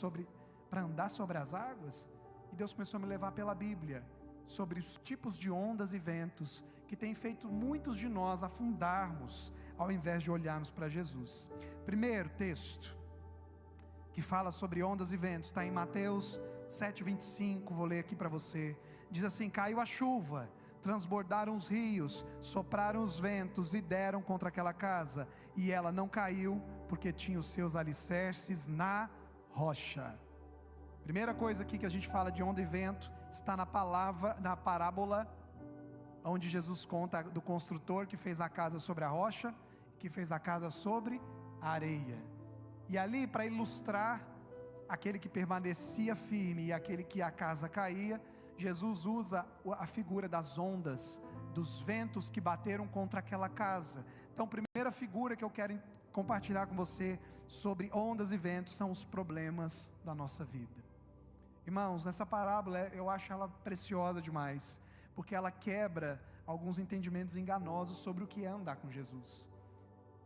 para andar sobre as águas? E Deus começou a me levar pela Bíblia sobre os tipos de ondas e ventos que tem feito muitos de nós afundarmos ao invés de olharmos para Jesus. Primeiro texto que fala sobre ondas e ventos está em Mateus 7:25, vou ler aqui para você. Diz assim: caiu a chuva, transbordaram os rios, sopraram os ventos e deram contra aquela casa, e ela não caiu, porque tinha os seus alicerces na rocha. Primeira coisa aqui que a gente fala de onda e vento está na parábola onde Jesus conta do construtor que fez a casa sobre a rocha, que fez a casa sobre a areia. E ali, para ilustrar aquele que permanecia firme e aquele que a casa caía, Jesus usa a figura das ondas, dos ventos que bateram contra aquela casa. Então, a primeira figura que eu quero compartilhar com você sobre ondas e ventos são os problemas da nossa vida. Irmãos, nessa parábola eu acho ela preciosa demais, porque ela quebra alguns entendimentos enganosos sobre o que é andar com Jesus.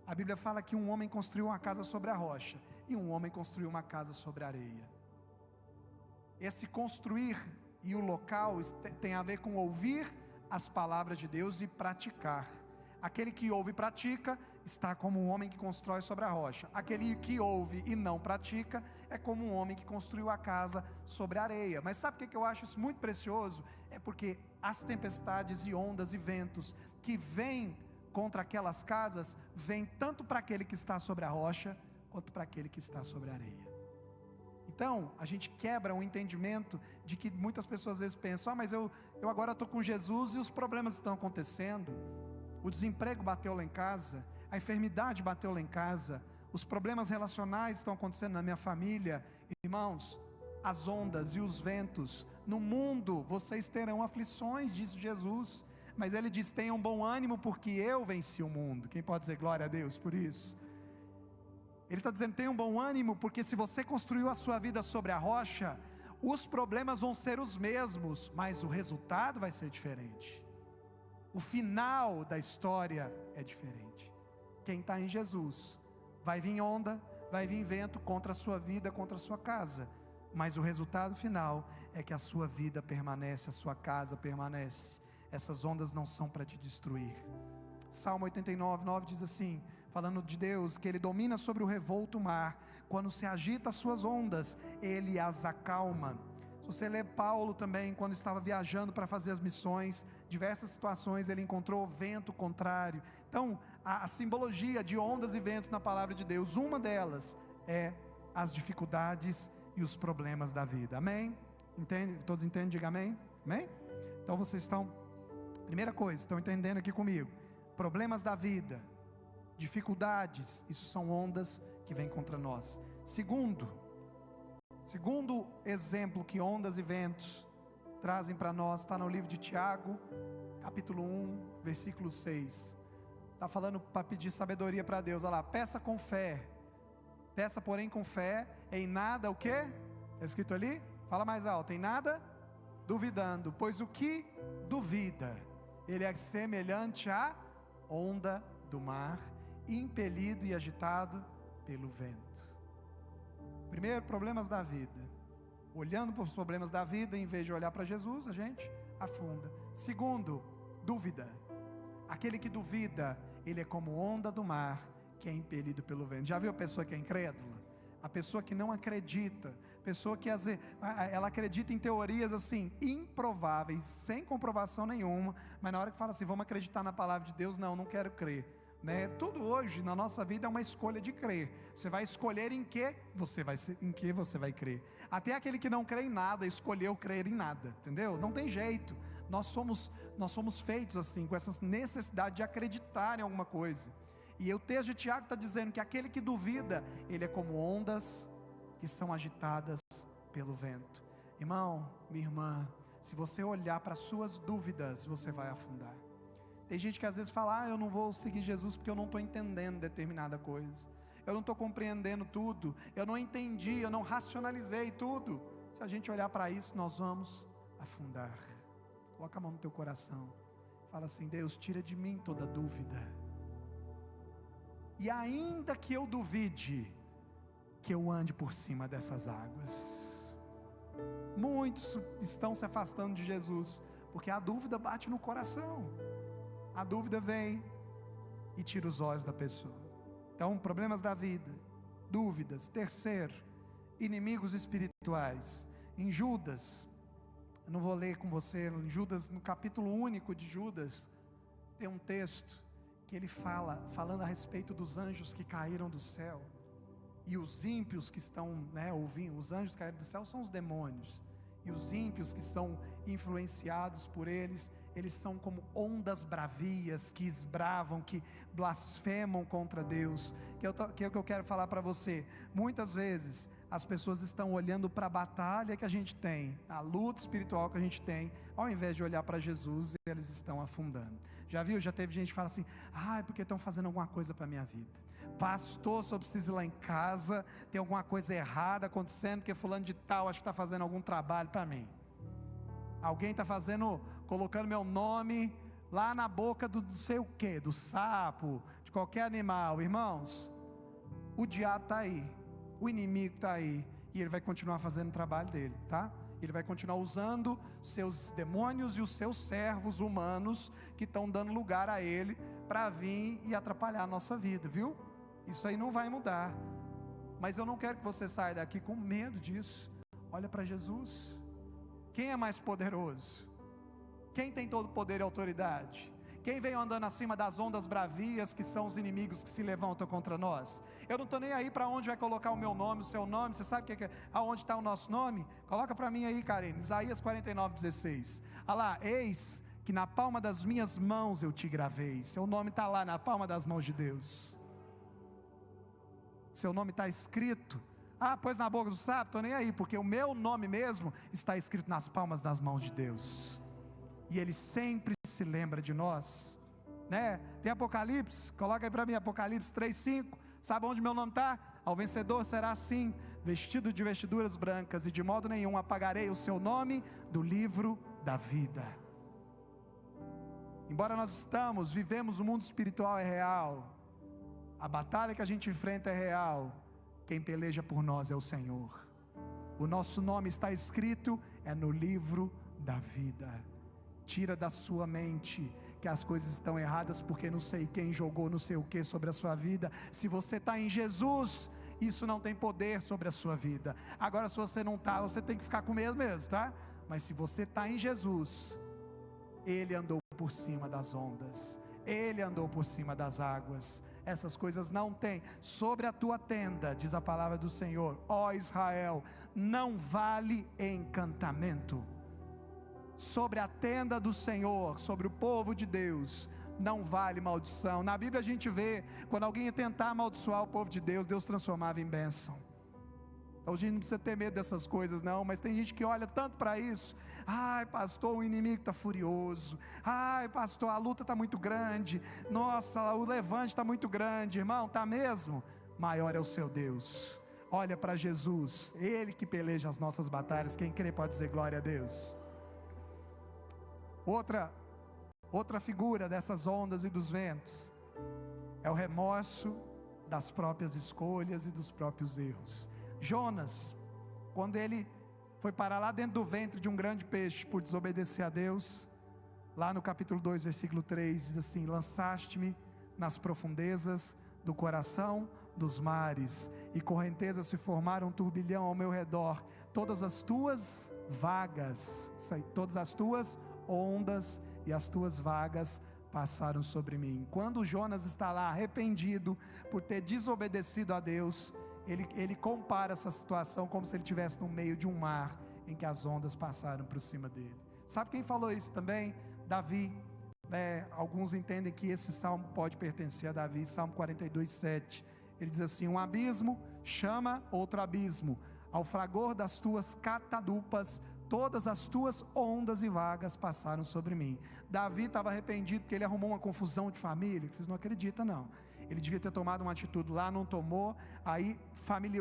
A Bíblia fala que um homem construiu uma casa sobre a rocha e um homem construiu uma casa sobre a areia. Esse construir e o local tem a ver com ouvir as palavras de Deus e praticar. Aquele que ouve e pratica está como um homem que constrói sobre a rocha. Aquele que ouve e não pratica é como um homem que construiu a casa sobre a areia. Mas sabe o que eu acho isso muito precioso? É porque as tempestades e ondas e ventos que vêm contra aquelas casas, vêm tanto para aquele que está sobre a rocha, quanto para aquele que está sobre a areia. Então, a gente quebra o entendimento de que muitas pessoas às vezes pensam: mas eu agora estou com Jesus e os problemas estão acontecendo. O desemprego bateu lá em casa, a enfermidade bateu lá em casa, os problemas relacionais estão acontecendo na minha família. Irmãos, as ondas e os ventos, no mundo vocês terão aflições, diz Jesus, mas Ele diz: tenham bom ânimo, porque eu venci o mundo. Quem pode dizer glória a Deus por isso? Ele está dizendo: tenham bom ânimo, porque se você construiu a sua vida sobre a rocha, os problemas vão ser os mesmos, mas o resultado vai ser diferente. O final da história é diferente. Quem está em Jesus, vai vir onda, vai vir vento contra a sua vida, contra a sua casa, mas o resultado final é que a sua vida permanece, a sua casa permanece. Essas ondas não são para te destruir. Salmo 89:9 diz assim, falando de Deus, que Ele domina sobre o revolto mar. Quando se agita as suas ondas, Ele as acalma. Se você ler Paulo também, quando estava viajando para fazer as missões, diversas situações ele encontrou vento contrário. Então, a simbologia de ondas e ventos na palavra de Deus, uma delas é as dificuldades e os problemas da vida. Amém? Entende? Todos entendem? Diga amém. Amém? Então vocês estão, primeira coisa, estão entendendo aqui comigo? Problemas da vida, dificuldades, isso são ondas que vêm contra nós. Segundo exemplo que ondas e ventos trazem para nós, está no livro de Tiago, capítulo 1, versículo 6. Está falando para pedir sabedoria para Deus. Olha lá, peça com fé. Peça porém com fé, em nada o quê? Está escrito ali? Fala mais alto, em nada duvidando, pois o que duvida, ele é semelhante à onda do mar, impelido e agitado pelo vento. Primeiro, problemas da vida. Olhando para os problemas da vida, em vez de olhar para Jesus, a gente afunda. Segundo, dúvida. Aquele que duvida, ele é como onda do mar, que é impelido pelo vento. Já viu a pessoa que é incrédula? A pessoa que não acredita, pessoa que ela acredita em teorias assim, improváveis, sem comprovação nenhuma, mas na hora que fala assim, vamos acreditar na palavra de Deus, não quero crer. Tudo hoje na nossa vida é uma escolha de crer. Você vai escolher em que você vai crer. Até aquele que não crê em nada escolheu crer em nada, entendeu? Não tem jeito. Nós somos feitos assim, com essa necessidade de acreditar em alguma coisa. E o texto de Tiago está dizendo que aquele que duvida, ele é como ondas que são agitadas pelo vento. Irmão, minha irmã, se você olhar para as suas dúvidas, você vai afundar. Tem gente que às vezes fala, eu não vou seguir Jesus porque eu não estou entendendo determinada coisa, eu não estou compreendendo tudo, eu não entendi, eu não racionalizei tudo. Se a gente olhar para isso, nós vamos afundar. Coloca a mão no teu coração, fala assim, Deus, tira de mim toda dúvida, e ainda que eu duvide, que eu ande por cima dessas águas. Muitos estão se afastando de Jesus, porque a dúvida bate no coração. A dúvida vem e tira os olhos da pessoa. Então, problemas da vida, dúvidas. Terceiro, inimigos espirituais. Em Judas, eu não vou ler com você, em Judas, no capítulo único de Judas, tem um texto que ele falando a respeito dos anjos que caíram do céu, e os ímpios que estão, ouvindo, os anjos que caíram do céu são os demônios, e os ímpios que são influenciados por eles são como ondas bravias que esbravam, que blasfemam contra Deus. Que é o que eu quero falar para você. Muitas vezes as pessoas estão olhando para a batalha que a gente tem, a luta espiritual que a gente tem, ao invés de olhar para Jesus, eles estão afundando. Já viu? Já teve gente que fala assim, porque estão fazendo alguma coisa para a minha vida. Pastor, só preciso ir lá em casa, tem alguma coisa errada acontecendo, porque fulano de tal acho que está fazendo algum trabalho para mim. Alguém está colocando meu nome lá na boca do não sei o que, do sapo, de qualquer animal. Irmãos, o diabo está aí, o inimigo está aí, e ele vai continuar fazendo o trabalho dele, tá? Ele vai continuar usando seus demônios e os seus servos humanos que estão dando lugar a ele para vir e atrapalhar a nossa vida, viu? Isso aí não vai mudar. Mas eu não quero que você saia daqui com medo disso. Olha para Jesus. Quem é mais poderoso? Quem tem todo o poder e autoridade? Quem veio andando acima das ondas bravias que são os inimigos que se levantam contra nós? Eu não estou nem aí para onde vai colocar o meu nome, o seu nome. Você sabe aonde está o nosso nome? Coloca para mim aí, Karine, Isaías 49:16. Olha lá, eis que na palma das minhas mãos eu te gravei. Seu nome está lá na palma das mãos de Deus. Seu nome está escrito. Pois na boca do sapo, estou nem aí, porque o meu nome mesmo está escrito nas palmas das mãos de Deus. E Ele sempre se lembra de nós, Tem Apocalipse, coloca aí para mim, Apocalipse 3:5. Sabe onde meu nome está? Ao vencedor será assim: vestido de vestiduras brancas, e de modo nenhum apagarei o seu nome do livro da vida. Embora nós vivemos o mundo espiritual é real, a batalha que a gente enfrenta é real, quem peleja por nós é o Senhor. O nosso nome está escrito no livro da vida. Tira da sua mente que as coisas estão erradas porque não sei quem jogou não sei o que sobre a sua vida. Se você está em Jesus, isso não tem poder sobre a sua vida. Agora, se você não está, você tem que ficar com medo mesmo, tá? Mas se você está em Jesus, Ele andou por cima das ondas, Ele andou por cima das águas. Essas coisas não tem. Sobre a tua tenda, diz a palavra do Senhor, ó Israel, não vale encantamento. Sobre a tenda do Senhor, sobre o povo de Deus, não vale maldição. Na Bíblia a gente vê, quando alguém ia tentar amaldiçoar o povo de Deus, Deus transformava em bênção. Então a gente não precisa ter medo dessas coisas não, mas tem gente que olha tanto para isso. Ai pastor, o inimigo está furioso. Ai pastor, a luta está muito grande. Nossa, o levante está muito grande. Irmão, está mesmo? Maior é o seu Deus. Olha para Jesus, Ele que peleja as nossas batalhas. Quem crê pode dizer glória a Deus. Outra figura dessas ondas e dos ventos é o remorso das próprias escolhas e dos próprios erros. Jonas, quando ele foi parar lá dentro do ventre de um grande peixe por desobedecer a Deus, lá no capítulo 2, versículo 3, diz assim: lançaste-me nas profundezas do coração dos mares, e correntezas se formaram um turbilhão ao meu redor. Todas as tuas vagas, todas as tuas ondas e as tuas vagas passaram sobre mim. Quando Jonas está lá arrependido por ter desobedecido a Deus, ele compara essa situação como se ele estivesse no meio de um mar em que as ondas passaram por cima dele. Sabe quem falou isso também? Davi. Alguns entendem que esse salmo pode pertencer a Davi. Salmo 42:7. Ele diz assim: um abismo chama outro abismo, ao fragor das tuas catadupas todas as tuas ondas e vagas passaram sobre mim. Davi estava arrependido porque ele arrumou uma confusão de família, que vocês não acreditam não. Ele devia ter tomado uma atitude lá, não tomou. Aí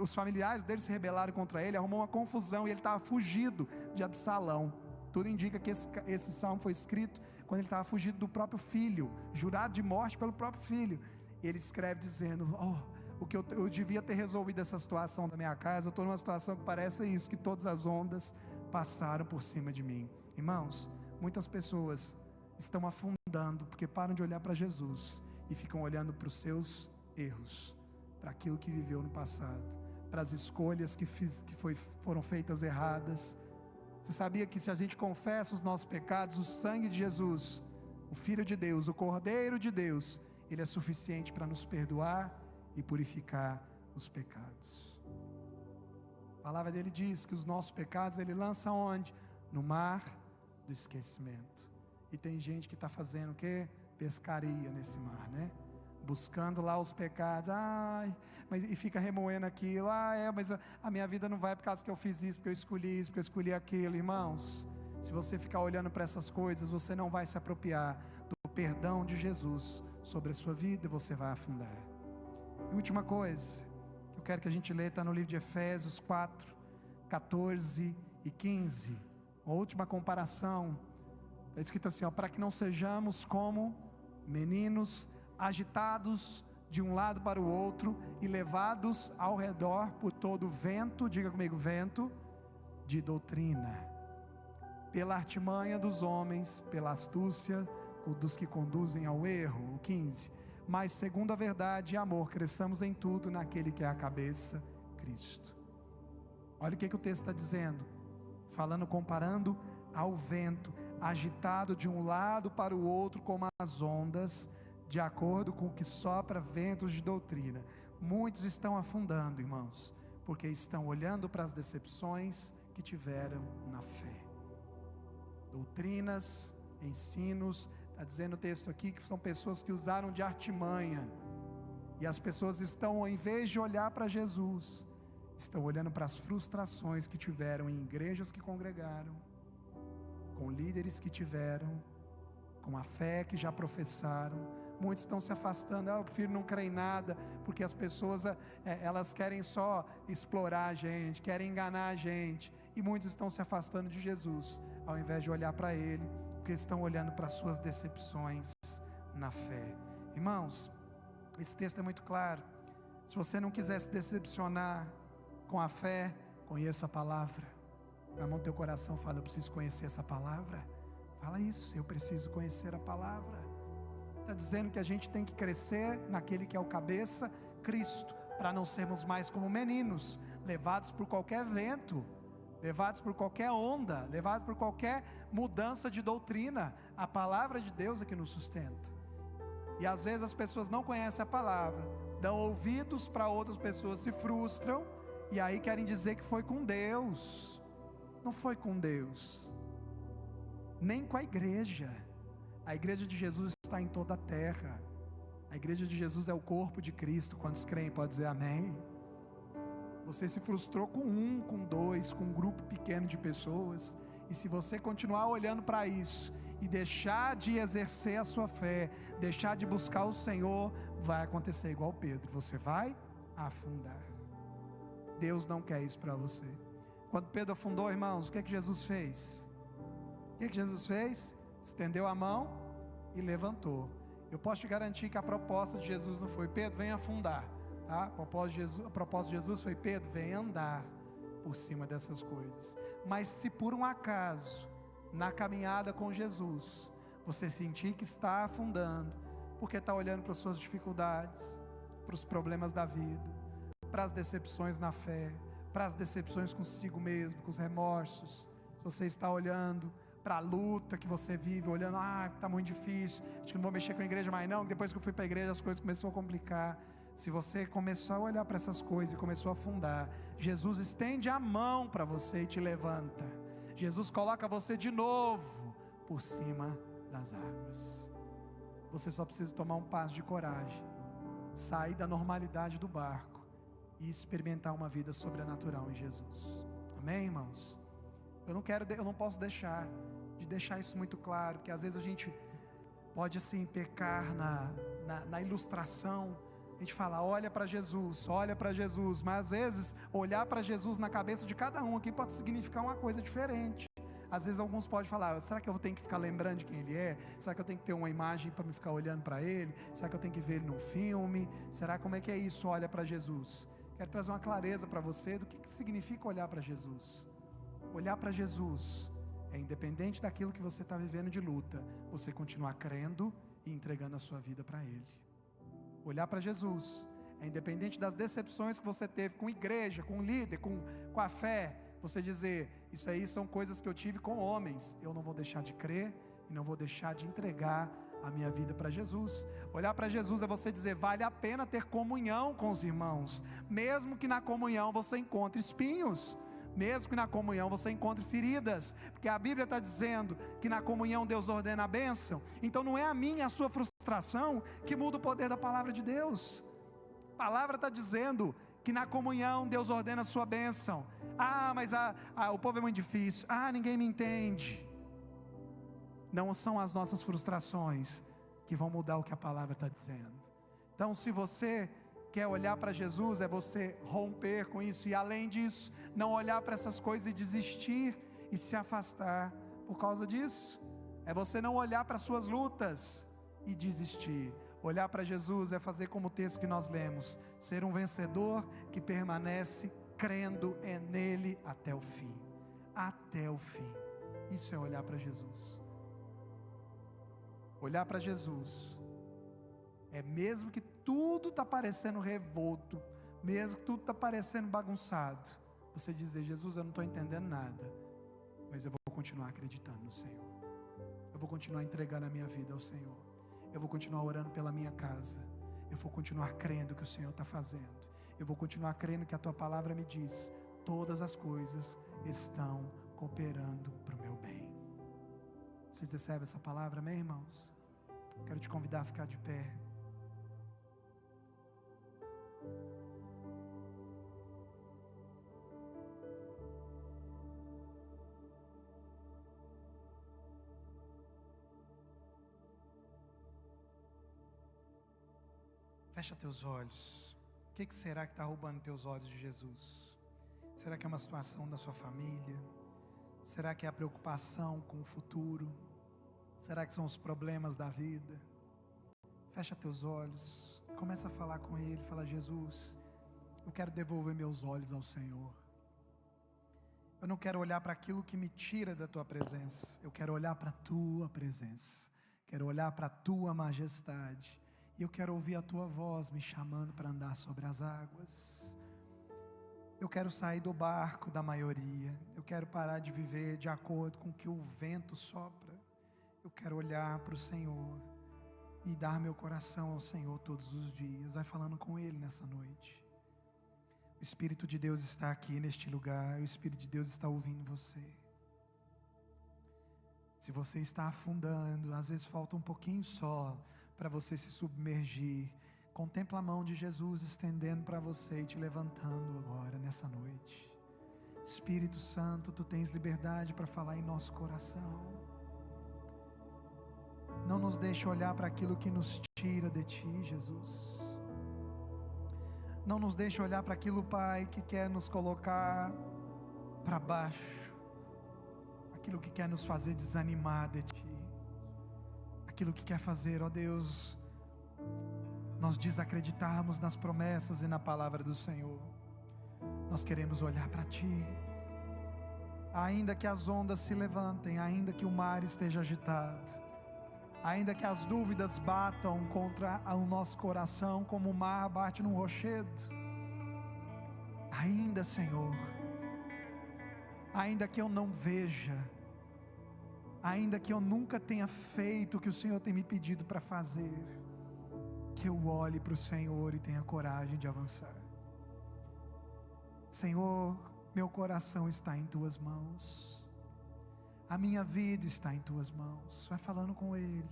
os familiares dele se rebelaram contra ele, arrumou uma confusão, e ele estava fugido de Absalão. Tudo indica que esse salmo foi escrito quando ele estava fugido do próprio filho, jurado de morte pelo próprio filho. Ele escreve dizendo: o que eu devia ter resolvido essa situação da minha casa. Eu estou numa situação que parece isso, que todas as ondas passaram por cima de mim. Irmãos, muitas pessoas estão afundando porque param de olhar para Jesus e ficam olhando para os seus erros, para aquilo que viveu no passado, para as escolhas que foram feitas erradas. Você sabia que se a gente confessa os nossos pecados, o sangue de Jesus, o Filho de Deus, o Cordeiro de Deus, ele é suficiente para nos perdoar e purificar os pecados. A palavra dele diz que os nossos pecados ele lança onde? No mar do esquecimento. E tem gente que está fazendo o quê? Pescaria nesse mar, né? Buscando lá os pecados, e fica remoendo aquilo, mas a minha vida não vai por causa que eu fiz isso, porque eu escolhi isso, porque eu escolhi aquilo. Irmãos, se você ficar olhando para essas coisas, você não vai se apropriar do perdão de Jesus sobre a sua vida, e você vai afundar. E última coisa que eu quero que a gente lê, está no livro de Efésios 4, 14 e 15, a última comparação. Está escrito assim, para que não sejamos como meninos agitados de um lado para o outro e levados ao redor por todo o vento, diga comigo, vento de doutrina, pela artimanha dos homens, pela astúcia dos que conduzem ao erro. O 15, mas segundo a verdade e amor, cresçamos em tudo naquele que é a cabeça, Cristo. Olha o que o texto está dizendo, comparando ao vento, agitado de um lado para o outro como as ondas, de acordo com o que sopra ventos de doutrina. Muitos estão afundando, irmãos, porque estão olhando para as decepções que tiveram na fé. Doutrinas, ensinos, está dizendo o texto aqui que são pessoas que usaram de artimanha, e as pessoas estão, em vez de olhar para Jesus, estão olhando para as frustrações que tiveram em igrejas que congregaram, com líderes que tiveram, com a fé que já professaram, Muitos estão se afastando. Eu prefiro não crer em nada, porque as pessoas elas querem só explorar a gente, querem enganar a gente. E muitos estão se afastando de Jesus, ao invés de olhar para Ele, porque estão olhando para suas decepções na fé. Irmãos, esse texto é muito claro. Se você não quiser se decepcionar com a fé, conheça a palavra. Na mão do teu coração, fala: eu preciso conhecer essa palavra. Fala isso: eu preciso conhecer a palavra. Está dizendo que a gente tem que crescer naquele que é o cabeça, Cristo, para não sermos mais como meninos, levados por qualquer vento, levados por qualquer onda, levados por qualquer mudança de doutrina. A palavra de Deus é que nos sustenta. E às vezes as pessoas não conhecem a palavra, dão ouvidos para outras pessoas, se frustram, e aí querem dizer que foi com Deus. Não foi com Deus, nem com a igreja. A igreja de Jesus está em toda a terra. A igreja de Jesus é o corpo de Cristo. Quantos creem, pode dizer amém? Você se frustrou com um, com dois, com um grupo pequeno de pessoas, e se você continuar olhando para isso e deixar de exercer a sua fé, deixar de buscar o Senhor, vai acontecer igual Pedro: você vai afundar. Deus não quer isso para você. Quando Pedro afundou, irmãos, o que é que Jesus fez? O que é que Jesus fez? Estendeu a mão e levantou. Eu posso te garantir que a proposta de Jesus não foi: Pedro, vem afundar, tá? A proposta de Jesus foi: Pedro, vem andar por cima dessas coisas. Mas se por um acaso, na caminhada com Jesus, você sentir que está afundando, porque está olhando para as suas dificuldades, para os problemas da vida, para as decepções na fé, para as decepções consigo mesmo, com os remorsos, se você está olhando para a luta que você vive, olhando: está muito difícil, acho que não vou mexer com a igreja mais não, depois que eu fui para a igreja as coisas começaram a complicar. Se você começou a olhar para essas coisas e começou a afundar, Jesus estende a mão para você e te levanta. Jesus coloca você de novo por cima das águas. Você só precisa tomar um passo de coragem, sair da normalidade do barco e experimentar uma vida sobrenatural em Jesus. Amém, irmãos? Eu não posso deixar isso muito claro, porque às vezes a gente pode assim pecar na ilustração. A gente fala: olha para Jesus, mas às vezes olhar para Jesus na cabeça de cada um aqui pode significar uma coisa diferente. Às vezes alguns podem falar: será que eu tenho que ficar lembrando de quem Ele é? Será que eu tenho que ter uma imagem para me ficar olhando para Ele? Será que eu tenho que ver Ele num filme? Será, como é que é isso, olha para Jesus? Quero trazer uma clareza para você do que significa olhar para Jesus. Olhar para Jesus é, independente daquilo que você está vivendo de luta, você continuar crendo e entregando a sua vida para Ele. Olhar para Jesus é, independente das decepções que você teve com igreja, com líder, com a fé, você dizer: isso aí são coisas que eu tive com homens, eu não vou deixar de crer e não vou deixar de entregar a minha vida para Jesus. Olhar para Jesus é você dizer: vale a pena ter comunhão com os irmãos, mesmo que na comunhão você encontre espinhos, mesmo que na comunhão você encontre feridas, porque a Bíblia está dizendo que na comunhão Deus ordena a bênção. Então não é a minha e a sua frustração que muda o poder da palavra de Deus. A palavra está dizendo que na comunhão Deus ordena a sua bênção. Mas o povo é muito difícil, ninguém me entende. Não são as nossas frustrações que vão mudar o que a palavra está dizendo. Então, se você quer olhar para Jesus, é você romper com isso, e além disso, não olhar para essas coisas e desistir e se afastar por causa disso. É você não olhar para suas lutas e desistir. Olhar para Jesus é fazer como o texto que nós lemos: ser um vencedor que permanece crendo nele até o fim. Até o fim. Isso é olhar para Jesus. Olhar para Jesus é, mesmo que tudo está parecendo revolto, mesmo que tudo está parecendo bagunçado, você dizer: Jesus, eu não estou entendendo nada, mas eu vou continuar acreditando no Senhor. Eu vou continuar entregando a minha vida ao Senhor. Eu vou continuar orando pela minha casa. Eu vou continuar crendo que o Senhor está fazendo. Eu vou continuar crendo que a Tua palavra me diz: todas as coisas estão cooperando para o meu bem. Vocês recebem essa palavra, amém, irmãos? Quero te convidar a ficar de pé. Fecha teus olhos. O que será que está roubando teus olhos de Jesus? Será que é uma situação da sua família? Será que é a preocupação com o futuro? Será que são os problemas da vida? Fecha teus olhos. Começa a falar com Ele. Fala: Jesus, eu quero devolver meus olhos ao Senhor. Eu não quero olhar para aquilo que me tira da Tua presença. Eu quero olhar para a Tua presença. Quero olhar para a Tua majestade. E eu quero ouvir a Tua voz me chamando para andar sobre as águas. Eu quero sair do barco da maioria. Eu quero parar de viver de acordo com o que o vento sopra. Eu quero olhar para o Senhor e dar meu coração ao Senhor todos os dias. Vai falando com Ele nessa noite. O Espírito de Deus está aqui neste lugar. O Espírito de Deus está ouvindo você. Se você está afundando, às vezes falta um pouquinho só para você se submergir. Contempla a mão de Jesus estendendo para você e te levantando agora, nessa noite. Espírito Santo, Tu tens liberdade para falar em nosso coração. Não nos deixe olhar para aquilo que nos tira de Ti, Jesus. Não nos deixe olhar para aquilo, Pai, que quer nos colocar para baixo. Aquilo que quer nos fazer desanimar de Ti. Aquilo que quer fazer, ó Deus, nós desacreditarmos nas promessas e na palavra do Senhor. Nós queremos olhar para Ti. Ainda que as ondas se levantem, ainda que o mar esteja agitado, ainda que as dúvidas batam contra o nosso coração como o mar bate num rochedo, ainda, Senhor, ainda que eu não veja, ainda que eu nunca tenha feito o que o Senhor tem me pedido para fazer, que eu olhe para o Senhor e tenha coragem de avançar. Senhor, meu coração está em Tuas mãos, a minha vida está em Tuas mãos. Vai falando com Ele.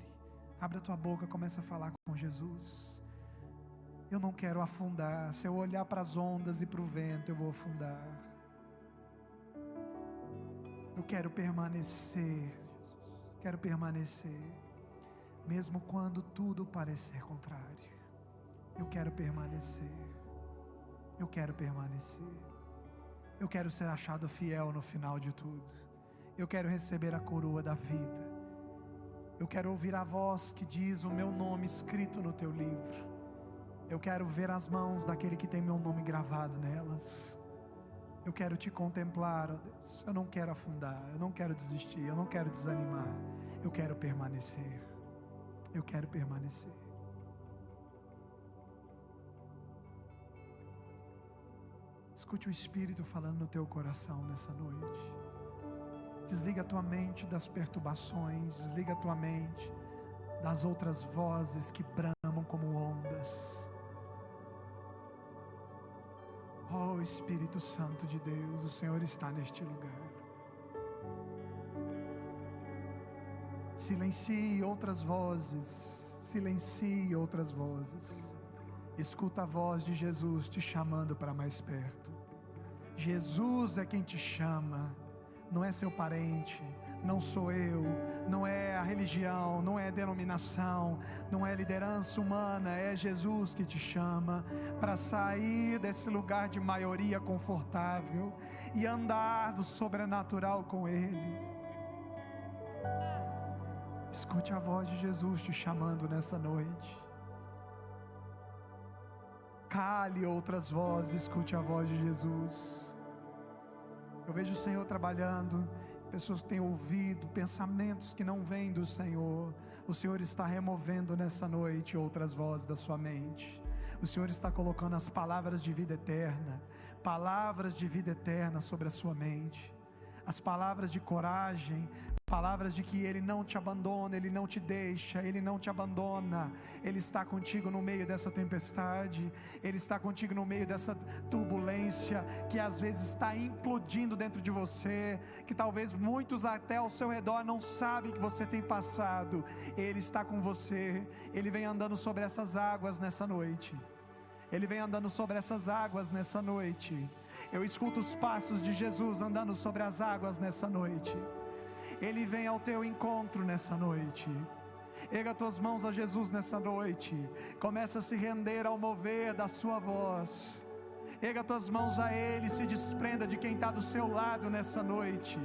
Abre a tua boca, começa a falar com Jesus. Eu não quero afundar. Se eu olhar para as ondas e para o vento, eu vou afundar. Eu quero permanecer, Jesus. Quero permanecer, mesmo quando tudo parecer contrário. Eu quero permanecer. Eu quero permanecer. Eu quero ser achado fiel no final de tudo. Eu quero receber a coroa da vida. Eu quero ouvir a voz que diz o meu nome escrito no Teu livro. Eu quero ver as mãos daquele que tem meu nome gravado nelas. Eu quero Te contemplar, ó Deus. Eu não quero afundar, eu não quero desistir, eu não quero desanimar. Eu quero permanecer. Eu quero permanecer. Escute o Espírito falando no teu coração nessa noite. Desliga a tua mente das perturbações. Desliga a tua mente das outras vozes que bramam como ondas. Oh Espírito Santo de Deus, o Senhor está neste lugar. Silencie outras vozes. Silencie outras vozes. Escuta a voz de Jesus te chamando para mais perto. Jesus é quem te chama. Não é seu parente, não sou eu, não é a religião, não é a denominação, não é a liderança humana, é Jesus que te chama para sair desse lugar de maioria confortável e andar do sobrenatural com Ele. Escute a voz de Jesus te chamando nessa noite. Cale outras vozes, escute a voz de Jesus. Eu vejo o Senhor trabalhando, pessoas que têm ouvido pensamentos que não vêm do Senhor. O Senhor está removendo nessa noite outras vozes da sua mente. O Senhor está colocando as palavras de vida eterna sobre a sua mente. As palavras de coragem, palavras de que Ele não te abandona, Ele não te deixa, Ele não te abandona. Ele está contigo no meio dessa tempestade, Ele está contigo no meio dessa turbulência que às vezes está implodindo dentro de você, que talvez muitos até ao seu redor não sabem que você tem passado. Ele está com você. Ele vem andando sobre essas águas nessa noite. Ele vem andando sobre essas águas nessa noite. Eu escuto os passos de Jesus andando sobre as águas nessa noite. Ele vem ao teu encontro nessa noite. Erga tuas mãos a Jesus nessa noite. Começa a se render ao mover da sua voz. Erga tuas mãos a Ele, se desprenda de quem está do seu lado nessa noite.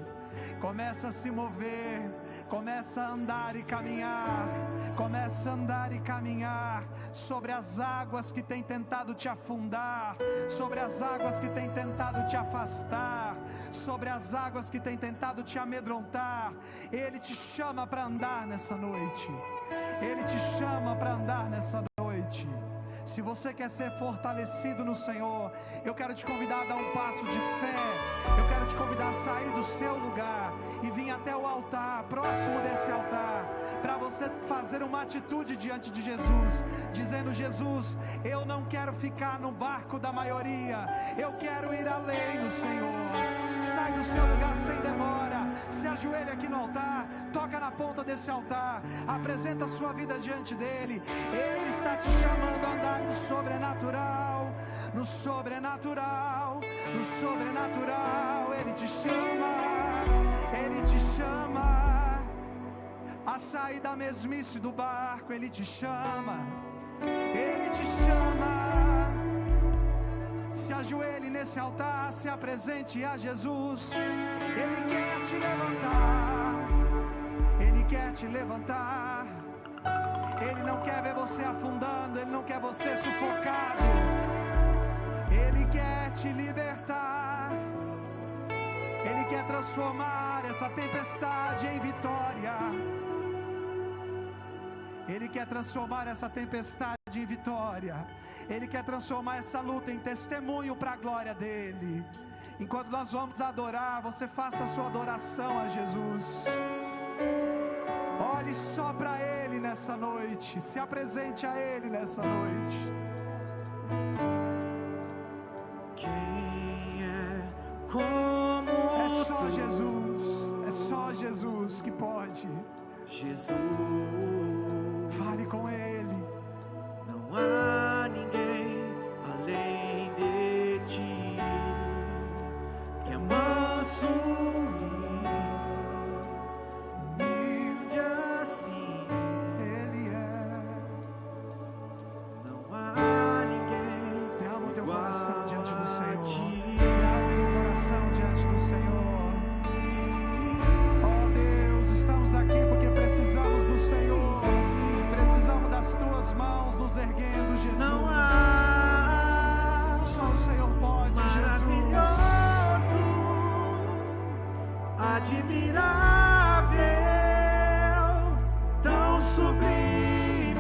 Começa a se mover, começa a andar e caminhar, começa a andar e caminhar sobre as águas que tem tentado te afundar, sobre as águas que tem tentado te afastar, sobre as águas que tem tentado te amedrontar. Ele te chama para andar nessa noite, Ele te chama para andar nessa noite. Se você quer ser fortalecido no Senhor, eu quero te convidar a dar um passo de fé. Eu quero te convidar a sair do seu lugar e vir até o altar, próximo desse altar, para você fazer uma atitude diante de Jesus, dizendo: Jesus, eu não quero ficar no barco da maioria, eu quero ir além no Senhor. Sai do seu lugar sem demora, se ajoelha aqui no altar, toca na ponta desse altar, apresenta a sua vida diante dele. Ele está te chamando a andar no sobrenatural, no sobrenatural, no sobrenatural. Ele te chama a sair da mesmice do barco. Ele te chama, Ele te chama. Se ajoelhe nesse altar, se apresente a Jesus. Ele quer te levantar, Ele quer te levantar. Ele não quer ver você afundando, Ele não quer você sufocado. Ele quer te libertar. Ele quer transformar essa tempestade em vitória. Ele quer transformar essa tempestade em vitória. Ele quer transformar essa luta em testemunho para a glória dele. Enquanto nós vamos adorar, você faça a sua adoração a Jesus. Olhe só para Ele nessa noite. Se apresente a Ele nessa noite. Quem é como É só tu? Jesus. É só Jesus que pode. Jesus, Fale com Ele. não há ninguém além de ti, que é manso e humilde assim. Ele é. Não há ninguém Derrama o teu igual coração diante do a Senhor. ti. Derrama o teu coração diante do Senhor. Oh Deus, estamos aqui porque precisamos do Senhor. Precisamos das tuas mãos nos erguendo, Jesus. Não há Só o Senhor pode, Jesus. maravilhoso, admirável, tão sublime,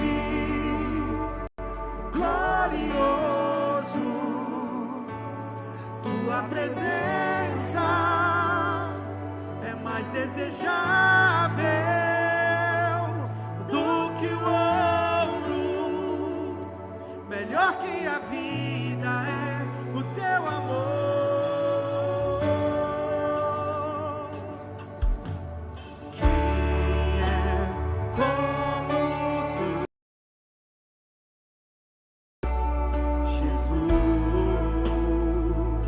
glorioso. Tua presença é mais desejável do que o ouro, melhor que a vida é o teu amor. Quem é como tu,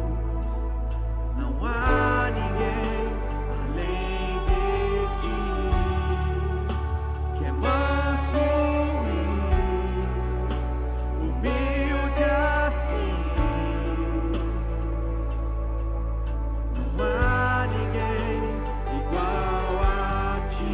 Jesus? Não há ninguém além de ti, que é manso e humilde assim. Não há ninguém igual a ti.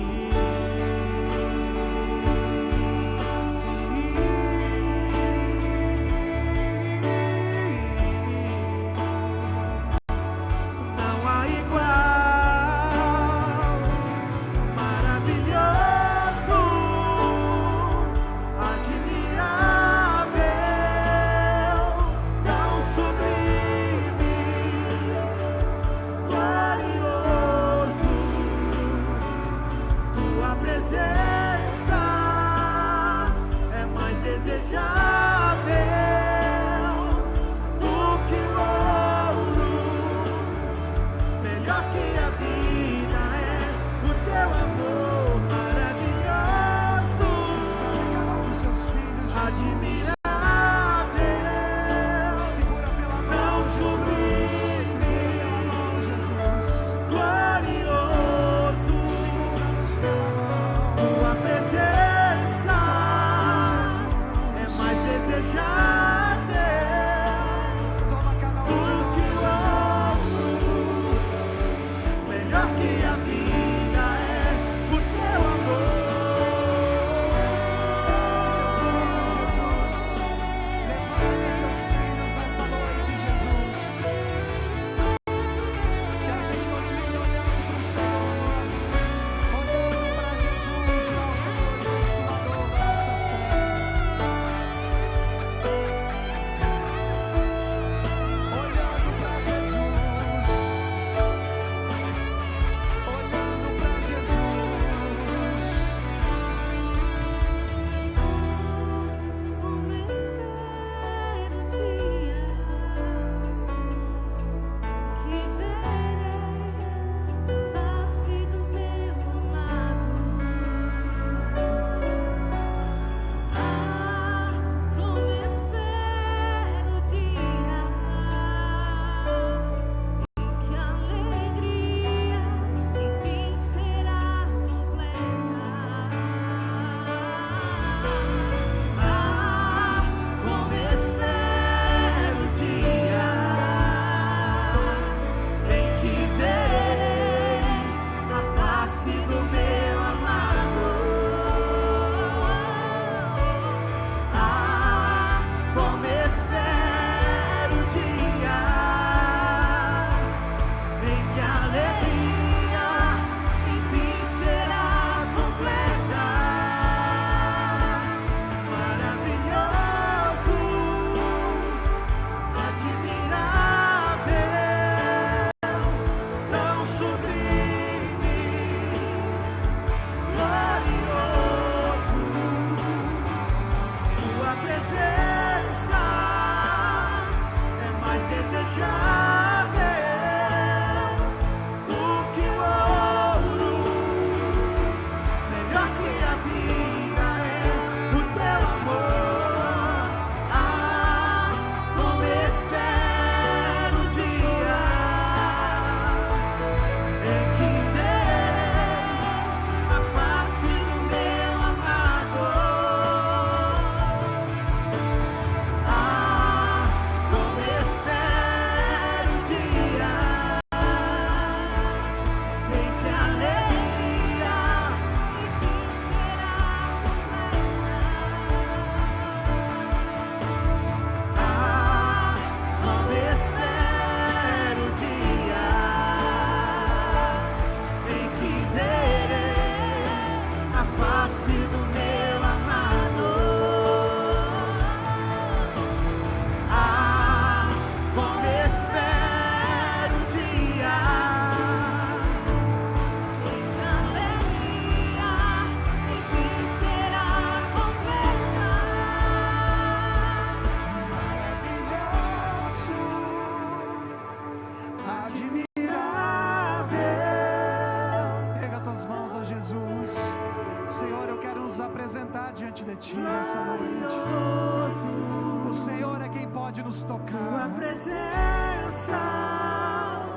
pode nos Tua tocar. presença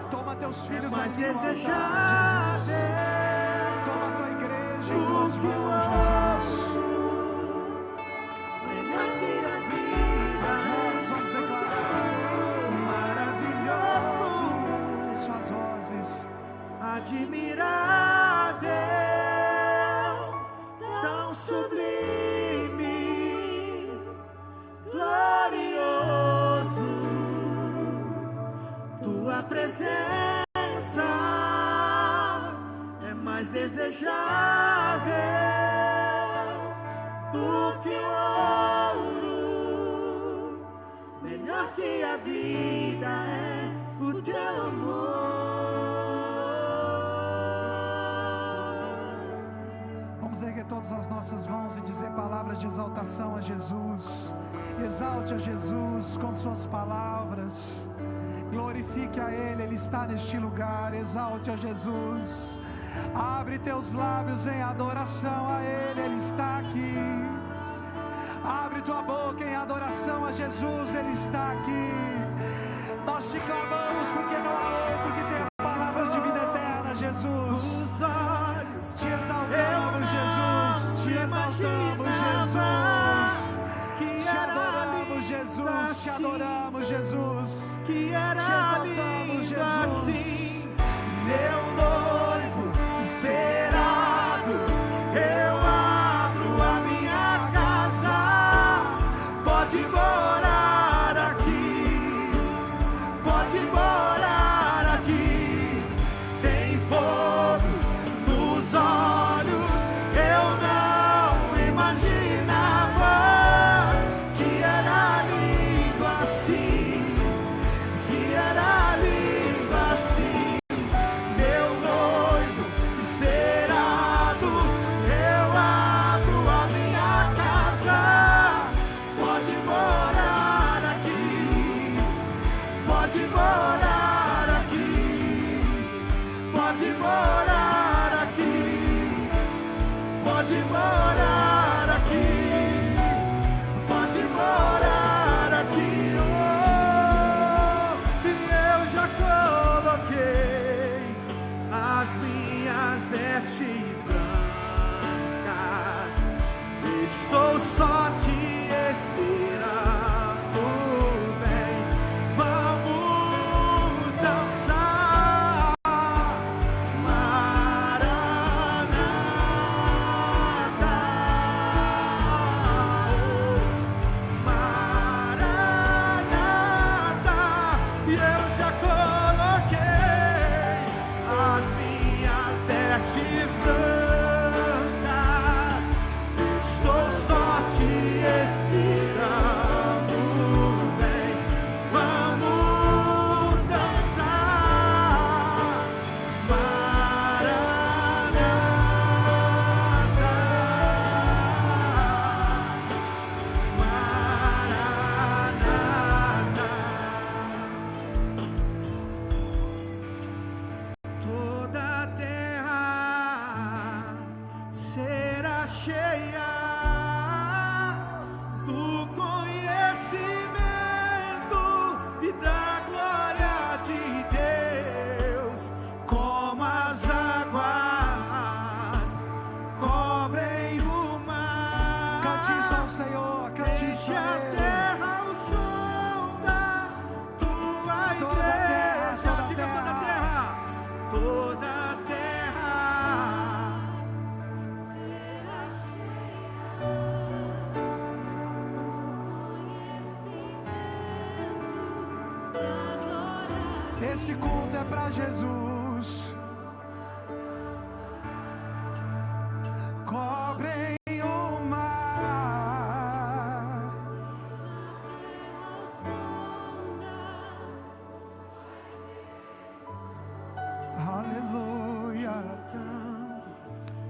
Toma teus filhos mais aqui no altar, desejável Jesus. Toma a tua igreja em do tuas que o mãos, Jesus. ouro, melhor que a vida. As vozes vamos declarar. Maravilhoso, Suas vozes. admirável, tão sublime, glorioso. Tua presença é mais desejável do que o ouro, melhor que a vida é o teu amor. Vamos erguer todas as nossas mãos e dizer palavras de exaltação a Jesus. Exalte a Jesus com suas palavras. Glorifique a Ele, Ele está neste lugar. Exalte a Jesus. Abre teus lábios em adoração a Ele, Ele está aqui. Abre tua boca em adoração a Jesus, Ele está aqui. Nós te clamamos porque não há outro que tenha palavras de vida eterna, Jesus. Os olhos Te exaltamos, Jesus. Te exaltamos, Jesus. que Te era adoramos, lindo Jesus. Te assim, adoramos, Jesus. que era Te exaltamos, lindo Jesus. assim, meu noivo esperado. Eu abro a minha casa, pode morar aqui, pode morar aqui. Tem fogo nos olhos, eu não imaginava que era lindo assim, que era lindo assim. Meu noivo esperado, eu abro a minha casa, pode morar aqui, pode morar aqui, pode morar aqui, pode morar aqui, pode morar aqui. Oh, e eu já coloquei as minhas vestes brancas, estou só te esperando, vem, vamos dançar, Maranata, oh, Maranata. E eu já coloquei as minhas vestes brancas, estou só te esperando, vem, vamos dançar, Maranata, Maranata. Toda a terra será cheia do conhecimento e da glória de Deus, como as águas cobrem o mar. Cante isso ao Senhor, cante isso Deixa a a Ele. terra o som da tua Toda a terra, igreja. toda a Diga terra. toda a terra. Toda a terra será cheia do conhecimento da glória de Esse culto é para Jesus. Cobrem o mar. terra ao som da Aleluia.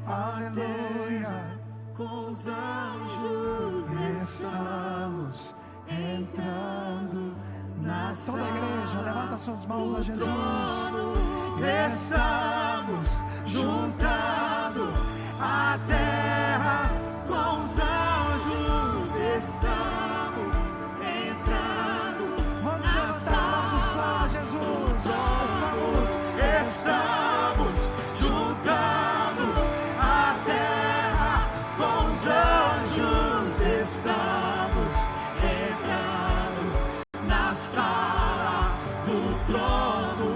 Aleluia. com os anjos Estamos entrando na toda a igreja, levanta suas mãos a Jesus. Estamos juntando a terra com os anjos. Estamos entrando trono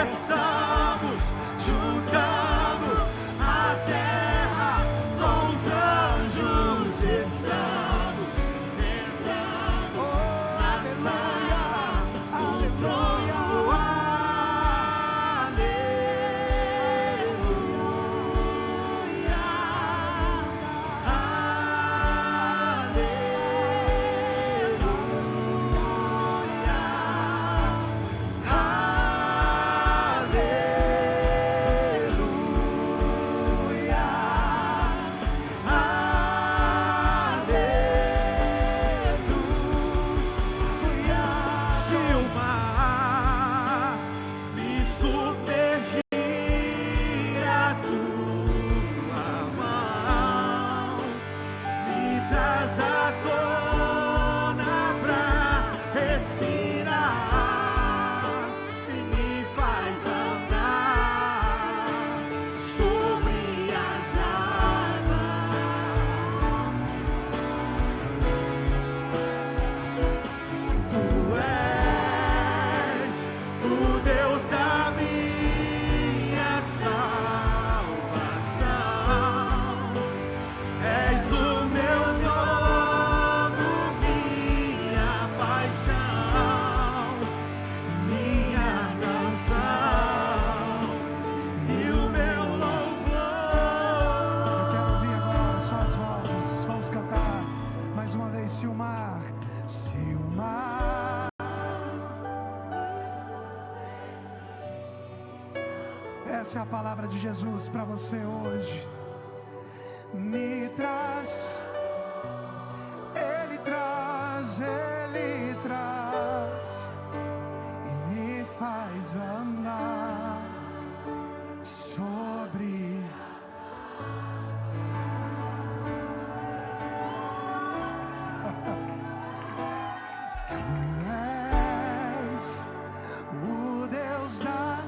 estamos juntando a terra com os anjos, estamos entrando na sala do trono. Essa é a palavra de Jesus para você hoje. Me traz, Ele traz, Ele traz e me faz andar sobre. Tu és o Deus da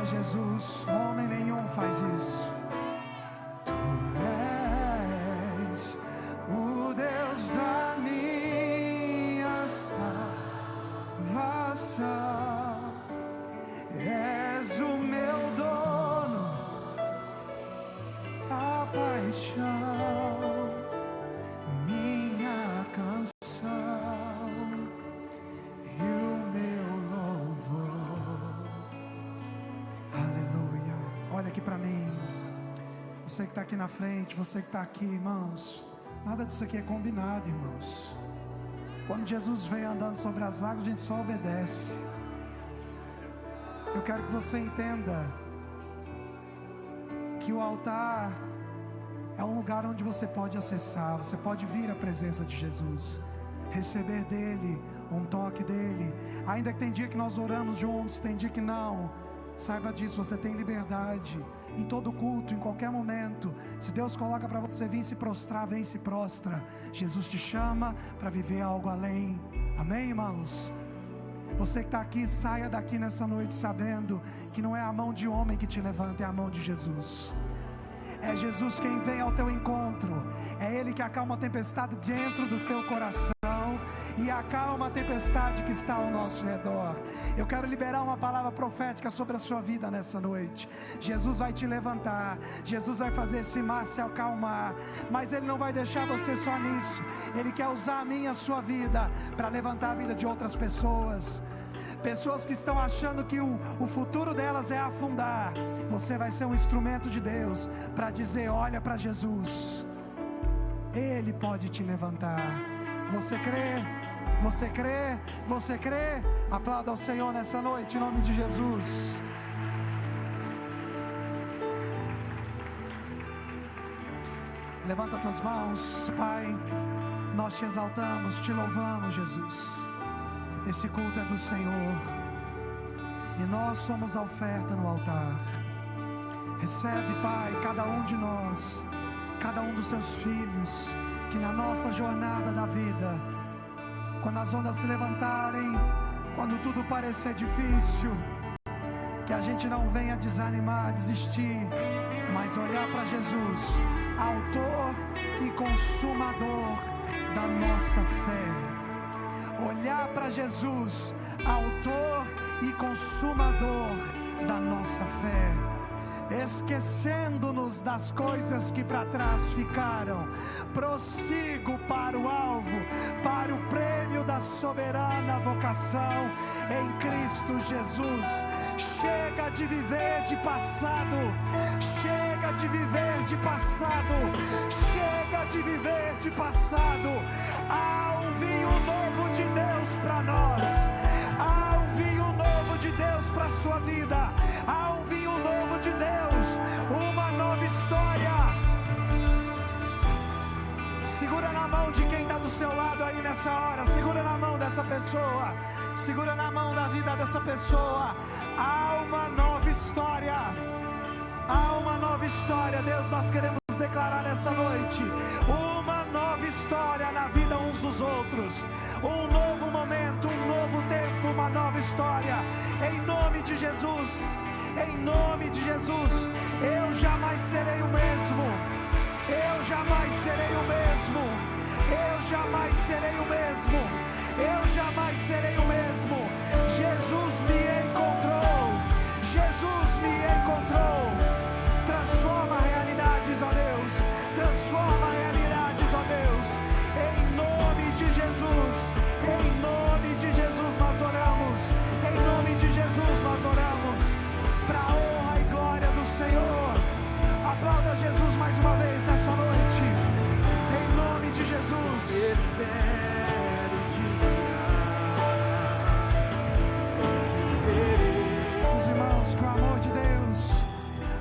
Jesus, homem nenhum faz isso. Tu és o Deus da minha salvação, és o meu dono, a paixão, minha canção e o meu louvor. Aleluia. Olha aqui para mim. Você que está aqui na frente, você que está aqui, irmãos. Nada disso aqui é combinado, irmãos. Quando Jesus veio andando sobre as águas, a gente só obedece. Eu quero que você entenda que o altar é um lugar onde você pode acessar, você pode vir à presença de Jesus, receber dele, um toque dele. Ainda que tem dia que nós oramos juntos, tem dia que não, saiba disso, você tem liberdade. Em todo culto, em qualquer momento, se Deus coloca para você vir se prostrar, vem e se prostra. Jesus te chama para viver algo além. Amém, irmãos? Você que está aqui, saia daqui nessa noite sabendo que não é a mão de homem que te levanta, é a mão de Jesus. É Jesus quem vem ao teu encontro. É Ele que acalma a tempestade dentro do teu coração e acalma a tempestade que está ao nosso redor. Eu quero liberar uma palavra profética sobre a sua vida nessa noite. Jesus vai te levantar, Jesus vai fazer esse mar se acalmar, mas Ele não vai deixar você só nisso. Ele quer usar a minha e a sua vida para levantar a vida de outras pessoas. Pessoas que estão achando que o futuro delas é afundar. Você vai ser um instrumento de Deus para dizer: olha para Jesus, Ele pode te levantar. Você crê? Você crê? Você crê? Aplauda ao Senhor nessa noite, em nome de Jesus. Levanta tuas mãos. Pai, nós te exaltamos, te louvamos, Jesus. Esse culto é do Senhor e nós somos a oferta no altar. Recebe, Pai, cada um de nós, cada um dos seus filhos, que na nossa jornada da vida, quando as ondas se levantarem, quando tudo parecer difícil, que a gente não venha desanimar, desistir, mas olhar para Jesus, autor e consumador da nossa fé. Olhar para Jesus, autor e consumador da nossa fé, esquecendo-nos das coisas que para trás ficaram, prossigo para o alvo, para o prêmio da soberana vocação em Cristo Jesus. Chega de viver de passado, chega de viver de passado, chega de viver de passado. Há um vinho novo de Deus para nós, há um vinho novo de Deus para a sua vida, há um vinho novo de Deus, uma nova história. Segura na mão de quem está do seu lado aí nessa hora, segura na mão dessa pessoa, segura na mão da vida dessa pessoa. Há uma nova história, há uma nova história. Deus, nós queremos declarar nessa noite uma nova história na vida uns dos outros, um novo momento, um novo tempo, uma nova história, em nome de Jesus, em nome de Jesus. Eu jamais serei o mesmo, eu jamais serei o mesmo, eu jamais serei o mesmo, eu jamais serei o mesmo. Jesus me encontrou, Jesus me encontrou. Transforma realidades, ó Deus, transforma realidades, ó Deus, em nome de Jesus, em nome de Jesus nós oramos, em nome de Jesus nós oramos, para a honra e glória do Senhor. Aplauda Jesus mais uma vez nessa noite, em nome de Jesus. Espero o dia. Os irmãos, com o amor de Deus,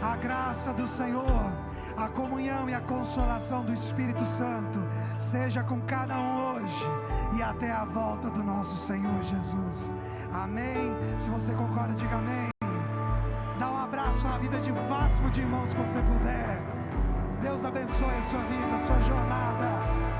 a graça do Senhor, a comunhão e a consolação do Espírito Santo seja com cada um hoje e até a volta do nosso Senhor Jesus. Amém? Se você concorda, diga amém. Dá um abraço na vida de máximo de irmãos que você puder. Deus abençoe a sua vida, a sua jornada.